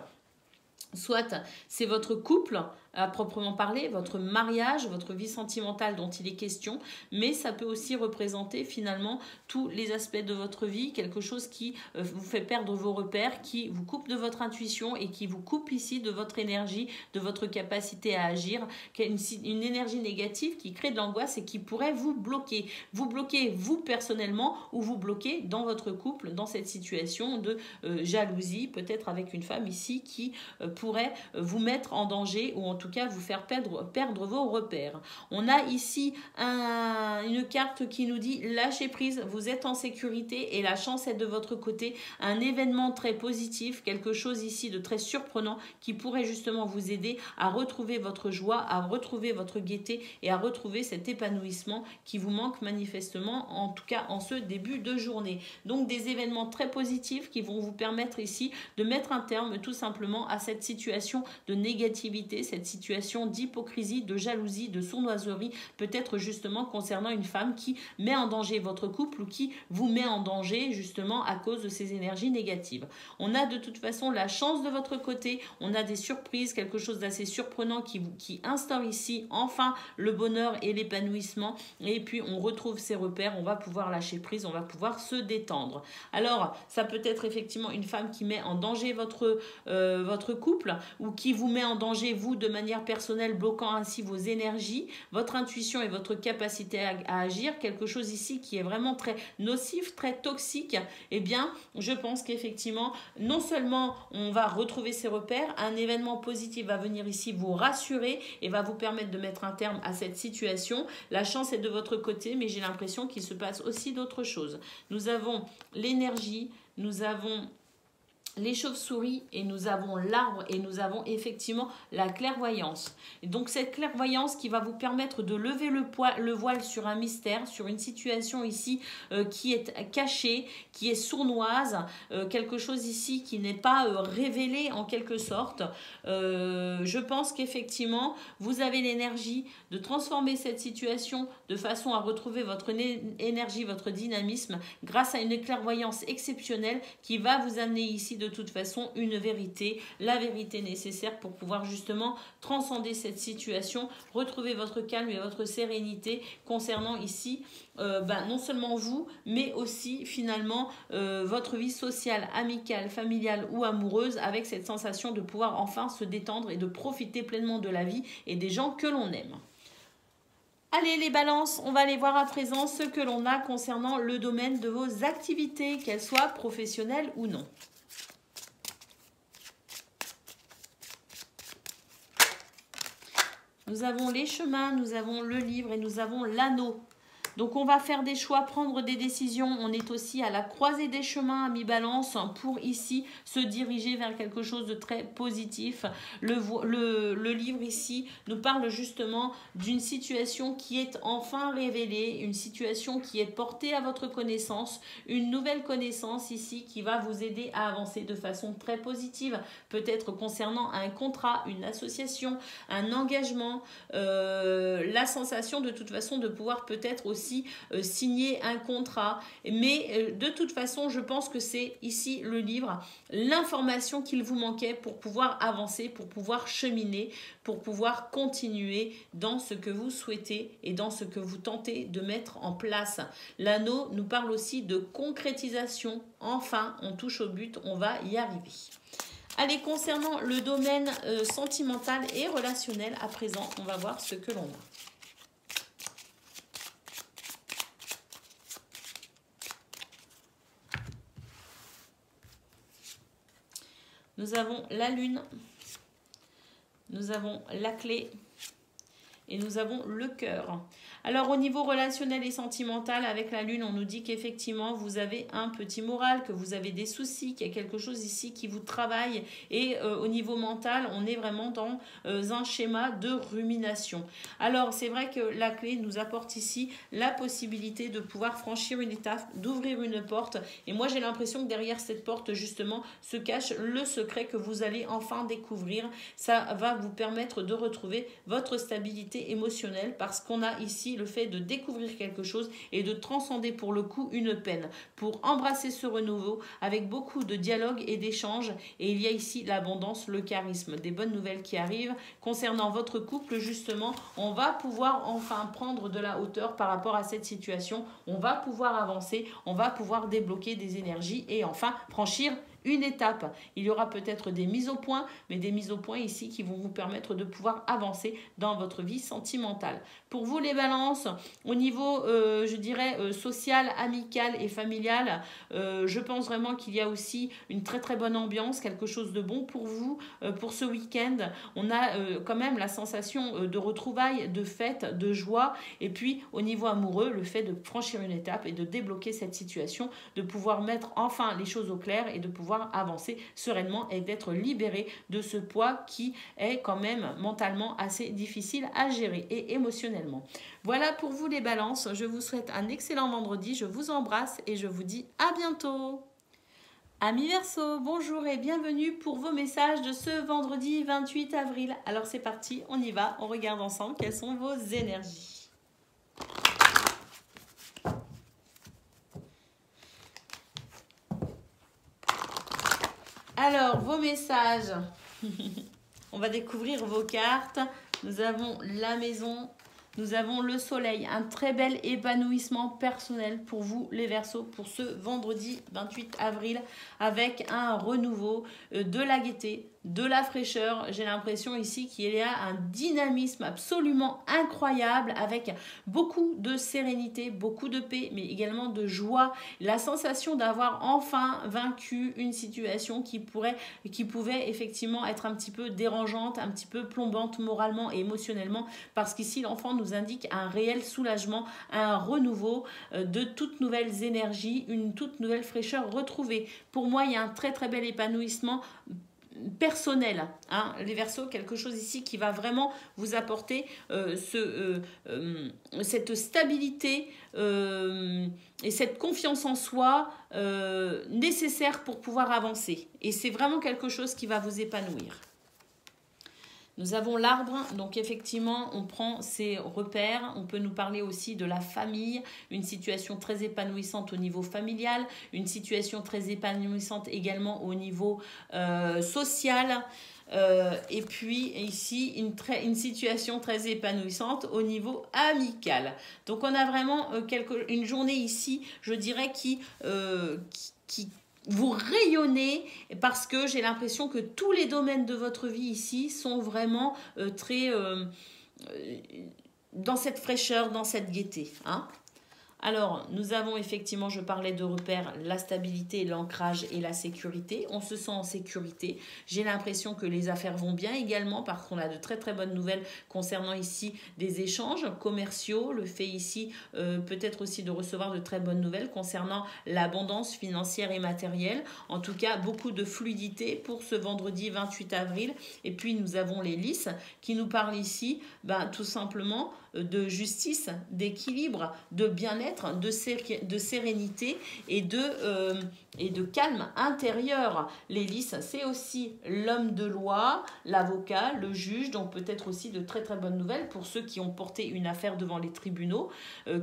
soit c'est votre couple à proprement parler, votre mariage, votre vie sentimentale dont il est question, mais ça peut aussi représenter finalement tous les aspects de votre vie, quelque chose qui vous fait perdre vos repères, qui vous coupe de votre intuition et qui vous coupe ici de votre énergie, de votre capacité à agir, une énergie négative qui crée de l'angoisse et qui pourrait vous bloquer vous personnellement ou vous bloquer dans votre couple, dans cette situation de jalousie, peut-être avec une femme ici qui pourrait vous mettre en danger ou en tout cas vous faire perdre vos repères. On a ici une carte qui nous dit lâchez prise, vous êtes en sécurité et la chance est de votre côté. Un événement très positif, quelque chose ici de très surprenant qui pourrait justement vous aider à retrouver votre joie, à retrouver votre gaieté et à retrouver cet épanouissement qui vous manque manifestement, en tout cas en ce début de journée. Donc des événements très positifs qui vont vous permettre ici de mettre un terme tout simplement à cette situation de négativité, cette situation d'hypocrisie, de jalousie, de sournoiserie, peut-être justement concernant une femme qui met en danger votre couple ou qui vous met en danger justement à cause de ces énergies négatives. On a de toute façon la chance de votre côté, on a des surprises, quelque chose d'assez surprenant qui instaure ici enfin le bonheur et l'épanouissement et puis on retrouve ses repères, on va pouvoir lâcher prise, on va pouvoir se détendre. Alors ça peut être effectivement une femme qui met en danger votre couple ou qui vous met en danger vous de manière personnelle, bloquant ainsi vos énergies, votre intuition et votre capacité à agir, quelque chose ici qui est vraiment très nocif, très toxique. Eh bien, je pense qu'effectivement, non seulement on va retrouver ses repères, un événement positif va venir ici vous rassurer et va vous permettre de mettre un terme à cette situation. La chance est de votre côté, mais j'ai l'impression qu'il se passe aussi d'autres choses. Nous avons l'énergie, nous avons les chauves-souris et nous avons l'arbre et nous avons effectivement la clairvoyance. Et donc cette clairvoyance qui va vous permettre de lever le voile sur un mystère, sur une situation ici qui est cachée, qui est sournoise, quelque chose ici qui n'est pas révélé en quelque sorte. Je pense qu'effectivement vous avez l'énergie de transformer cette situation de façon à retrouver votre énergie, votre dynamisme grâce à une clairvoyance exceptionnelle qui va vous amener ici de toute façon une vérité, la vérité nécessaire pour pouvoir justement transcender cette situation, retrouver votre calme et votre sérénité concernant ici non seulement vous, mais aussi finalement votre vie sociale, amicale, familiale ou amoureuse avec cette sensation de pouvoir enfin se détendre et de profiter pleinement de la vie et des gens que l'on aime. Allez les balances, on va aller voir à présent ce que l'on a concernant le domaine de vos activités, qu'elles soient professionnelles ou non. Nous avons les chemins, nous avons le livre et nous avons l'anneau. Donc on va faire des choix, prendre des décisions. On est aussi à la croisée des chemins, amis Balance, pour ici se diriger vers quelque chose de très positif. Le livre ici nous parle justement d'une situation qui est enfin révélée, une situation qui est portée à votre connaissance, une nouvelle connaissance ici qui va vous aider à avancer de façon très positive, peut-être concernant un contrat, une association, un engagement, la sensation de toute façon de pouvoir peut-être aussi aussi signer un contrat. Mais de toute façon, je pense que c'est ici le livre, l'information qu'il vous manquait pour pouvoir avancer, pour pouvoir cheminer, pour pouvoir continuer dans ce que vous souhaitez et dans ce que vous tentez de mettre en place. L'anneau nous parle aussi de concrétisation. Enfin, on touche au but, on va y arriver. Allez, concernant le domaine sentimental et relationnel, à présent, on va voir ce que l'on a. Nous avons la lune, nous avons la clé et nous avons le cœur. Alors au niveau relationnel et sentimental, avec la lune, on nous dit qu'effectivement vous avez un petit moral, que vous avez des soucis, qu'il y a quelque chose ici qui vous travaille. Et au niveau mental, on est vraiment dans un schéma de rumination. Alors c'est vrai que la clé nous apporte ici la possibilité de pouvoir franchir une étape, d'ouvrir une porte. Et moi j'ai l'impression que derrière cette porte justement se cache le secret que vous allez enfin découvrir. Ça va vous permettre de retrouver votre stabilité émotionnelle, parce qu'on a ici le fait de découvrir quelque chose et de transcender pour le coup une peine, pour embrasser ce renouveau avec beaucoup de dialogue et d'échanges. Et il y a ici l'abondance, le charisme, des bonnes nouvelles qui arrivent concernant votre couple. Justement, on va pouvoir enfin prendre de la hauteur par rapport à cette situation, on va pouvoir avancer, on va pouvoir débloquer des énergies et enfin franchir une étape. Il y aura peut-être des mises au point, mais des mises au point ici qui vont vous permettre de pouvoir avancer dans votre vie sentimentale. Pour vous les balances, au niveau je dirais social, amical et familial, je pense vraiment qu'il y a aussi une très très bonne ambiance, quelque chose de bon pour vous pour ce week-end. On a quand même la sensation de retrouvailles, de fête, de joie. Et puis au niveau amoureux, le fait de franchir une étape et de débloquer cette situation, de pouvoir mettre enfin les choses au clair et de pouvoir avancer sereinement et d'être libéré de ce poids qui est quand même mentalement assez difficile à gérer et émotionnellement. Voilà pour vous les balances. Je vous souhaite un excellent vendredi. Je vous embrasse et je vous dis à bientôt. Amis Verseau, bonjour et bienvenue pour vos messages de ce vendredi 28 avril. Alors c'est parti, on y va, on regarde ensemble quelles sont vos énergies. Alors, vos messages. On va découvrir vos cartes. Nous avons la maison. Nous avons le soleil. Un très bel épanouissement personnel pour vous, les Verseaux, pour ce vendredi 28 avril, avec un renouveau, de la gaieté, de la fraîcheur. J'ai l'impression ici qu'il y a un dynamisme absolument incroyable, avec beaucoup de sérénité, beaucoup de paix, mais également de joie. La sensation d'avoir enfin vaincu une situation qui pouvait effectivement être un petit peu dérangeante, un petit peu plombante moralement et émotionnellement, parce qu'ici l'enfant nous indique un réel soulagement, un renouveau, de toutes nouvelles énergies, une toute nouvelle fraîcheur retrouvée. Pour moi, il y a un très très bel épanouissement personnel, hein, les Verseaux, quelque chose ici qui va vraiment vous apporter cette stabilité et cette confiance en soi nécessaire pour pouvoir avancer. Et c'est vraiment quelque chose qui va vous épanouir. Nous avons l'arbre, donc effectivement, on prend ses repères. On peut nous parler aussi de la famille, une situation très épanouissante au niveau familial, une situation très épanouissante également au niveau social. Et puis ici, une situation très épanouissante au niveau amical. Donc on a vraiment une journée ici, je dirais, qui vous rayonnez, parce que j'ai l'impression que tous les domaines de votre vie ici sont vraiment très dans cette fraîcheur, dans cette gaieté, hein. Alors, nous avons effectivement, je parlais de repères, la stabilité, l'ancrage et la sécurité. On se sent en sécurité. J'ai l'impression que les affaires vont bien également, parce qu'on a de très très bonnes nouvelles concernant ici des échanges commerciaux. Le fait ici peut-être aussi de recevoir de très bonnes nouvelles concernant l'abondance financière et matérielle. En tout cas, beaucoup de fluidité pour ce vendredi 28 avril. Et puis, nous avons les lys qui nous parlent ici, tout simplement de justice, d'équilibre, de bien-être, de sérénité et de calme intérieur. L'hélice, c'est aussi l'homme de loi, l'avocat, le juge, donc peut-être aussi de très très bonnes nouvelles pour ceux qui ont porté une affaire devant les tribunaux,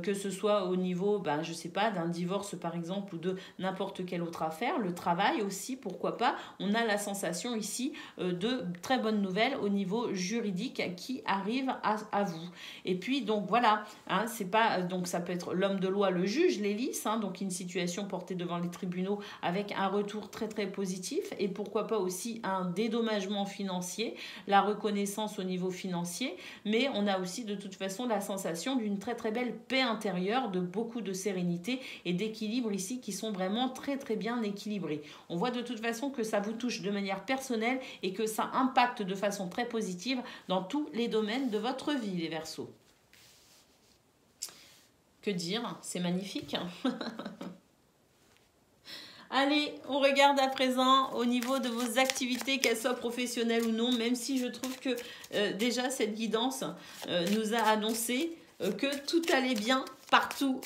que ce soit au niveau, je sais pas, d'un divorce par exemple ou de n'importe quelle autre affaire. Le travail aussi, pourquoi pas. On a la sensation ici de très bonnes nouvelles au niveau juridique qui arrivent à vous. Et puis donc voilà, hein, c'est pas, donc ça peut être l'homme de loi, le juge, l'hélice, hein, donc une situation portée devant les tribunaux avec un retour très très positif et pourquoi pas aussi un dédommagement financier, la reconnaissance au niveau financier, mais on a aussi de toute façon la sensation d'une très très belle paix intérieure, de beaucoup de sérénité et d'équilibre ici qui sont vraiment très très bien équilibrés. On voit de toute façon que ça vous touche de manière personnelle et que ça impacte de façon très positive dans tous les domaines de votre vie, les Verseaux. Que dire? C'est magnifique. Allez, on regarde à présent au niveau de vos activités, qu'elles soient professionnelles ou non, même si je trouve que déjà cette guidance nous a annoncé que tout allait bien partout.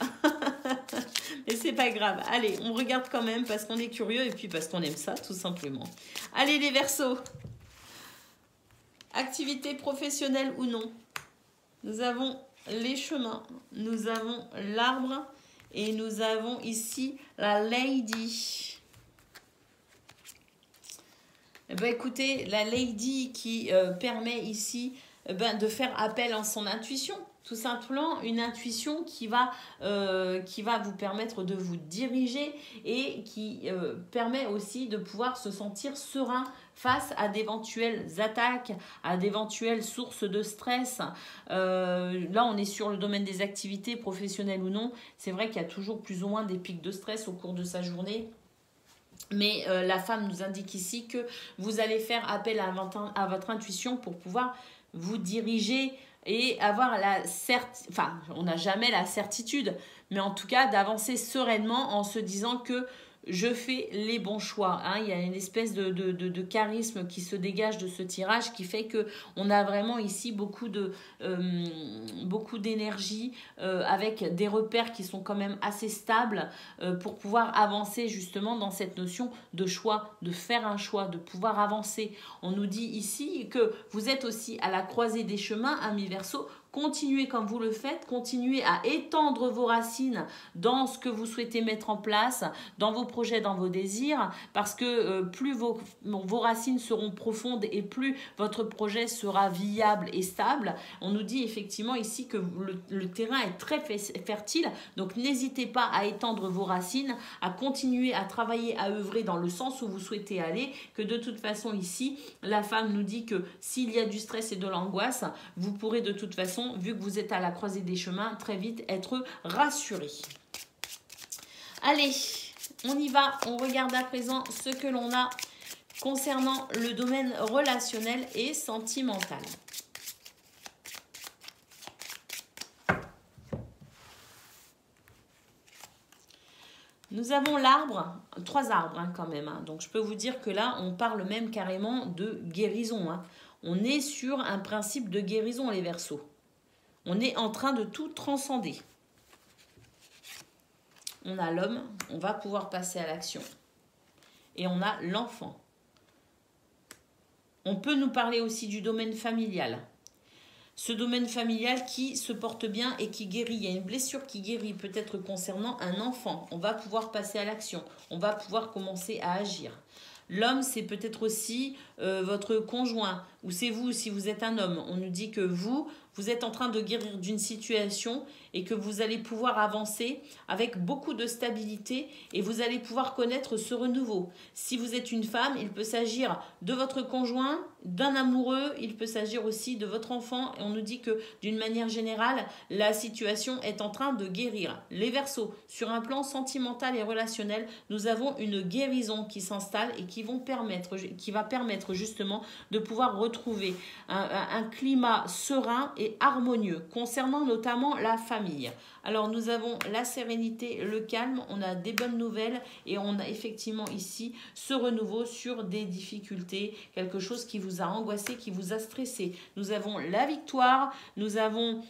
Mais c'est pas grave. Allez, on regarde quand même parce qu'on est curieux et puis parce qu'on aime ça, tout simplement. Allez, les Verseaux. Activité professionnelle ou non. Nous avons les chemins, nous avons l'arbre et nous avons ici la Lady. Eh bien, écoutez, la Lady qui permet ici de faire appel à son intuition. Tout simplement, une intuition qui va vous permettre de vous diriger et qui permet aussi de pouvoir se sentir serein face à d'éventuelles attaques, à d'éventuelles sources de stress. Là, on est sur le domaine des activités professionnelles ou non. C'est vrai qu'il y a toujours plus ou moins des pics de stress au cours de sa journée. Mais la femme nous indique ici que vous allez faire appel à votre intuition pour pouvoir vous diriger et avoir enfin, on n'a jamais la certitude, mais en tout cas d'avancer sereinement en se disant que je fais les bons choix. Hein. Il y a une espèce de charisme qui se dégage de ce tirage qui fait qu'on a vraiment ici beaucoup d'énergie avec des repères qui sont quand même assez stables pour pouvoir avancer justement dans cette notion de choix, de faire un choix, de pouvoir avancer. On nous dit ici que vous êtes aussi à la croisée des chemins, amis Verseaux. Continuez comme vous le faites, continuez à étendre vos racines dans ce que vous souhaitez mettre en place, dans vos projets, dans vos désirs, parce que plus vos racines seront profondes et plus votre projet sera viable et stable. On nous dit effectivement ici que le terrain est très fertile, donc n'hésitez pas à étendre vos racines, à continuer à travailler, à œuvrer dans le sens où vous souhaitez aller, que de toute façon ici, la femme nous dit que s'il y a du stress et de l'angoisse, vous pourrez de toute façon, vu que vous êtes à la croisée des chemins, très vite être rassuré. Allez, on y va. On regarde à présent ce que l'on a concernant le domaine relationnel et sentimental. Nous avons l'arbre, 3 arbres hein, quand même. Hein. Donc je peux vous dire que là, on parle même carrément de guérison. Hein. On est sur un principe de guérison, les Verseaux. On est en train de tout transcender. On a l'homme, on va pouvoir passer à l'action. Et on a l'enfant. On peut nous parler aussi du domaine familial. Ce domaine familial qui se porte bien et qui guérit. Il y a une blessure qui guérit, peut-être concernant un enfant. On va pouvoir passer à l'action. On va pouvoir commencer à agir. L'homme, c'est peut-être aussi votre conjoint. Ou c'est vous, si vous êtes un homme. On nous dit que vous êtes en train de guérir d'une situation et que vous allez pouvoir avancer avec beaucoup de stabilité et vous allez pouvoir connaître ce renouveau. Si vous êtes une femme, il peut s'agir de votre conjoint, d'un amoureux, il peut s'agir aussi de votre enfant. Et on nous dit que d'une manière générale, la situation est en train de guérir. Les Verseaux, sur un plan sentimental et relationnel, nous avons une guérison qui s'installe et qui va permettre justement de pouvoir retrouver un climat serein et harmonieux concernant notamment la famille. Alors nous avons la sérénité, le calme, on a des bonnes nouvelles et on a effectivement ici ce renouveau sur des difficultés, quelque chose qui vous a angoissé, qui vous a stressé. Nous avons la victoire, nous avons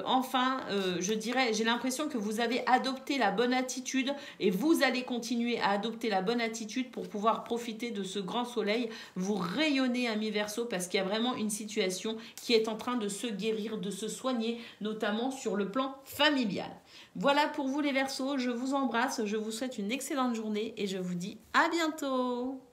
enfin, je dirais, j'ai l'impression que vous avez adopté la bonne attitude et vous allez continuer à adopter la bonne attitude pour pouvoir profiter de ce grand soleil. Vous rayonnez, amis Verseau, parce qu'il y a vraiment une situation qui est en train de se guérir, de se soigner, notamment sur le plan familial. Voilà pour vous les Verseaux, je vous embrasse, je vous souhaite une excellente journée et je vous dis à bientôt.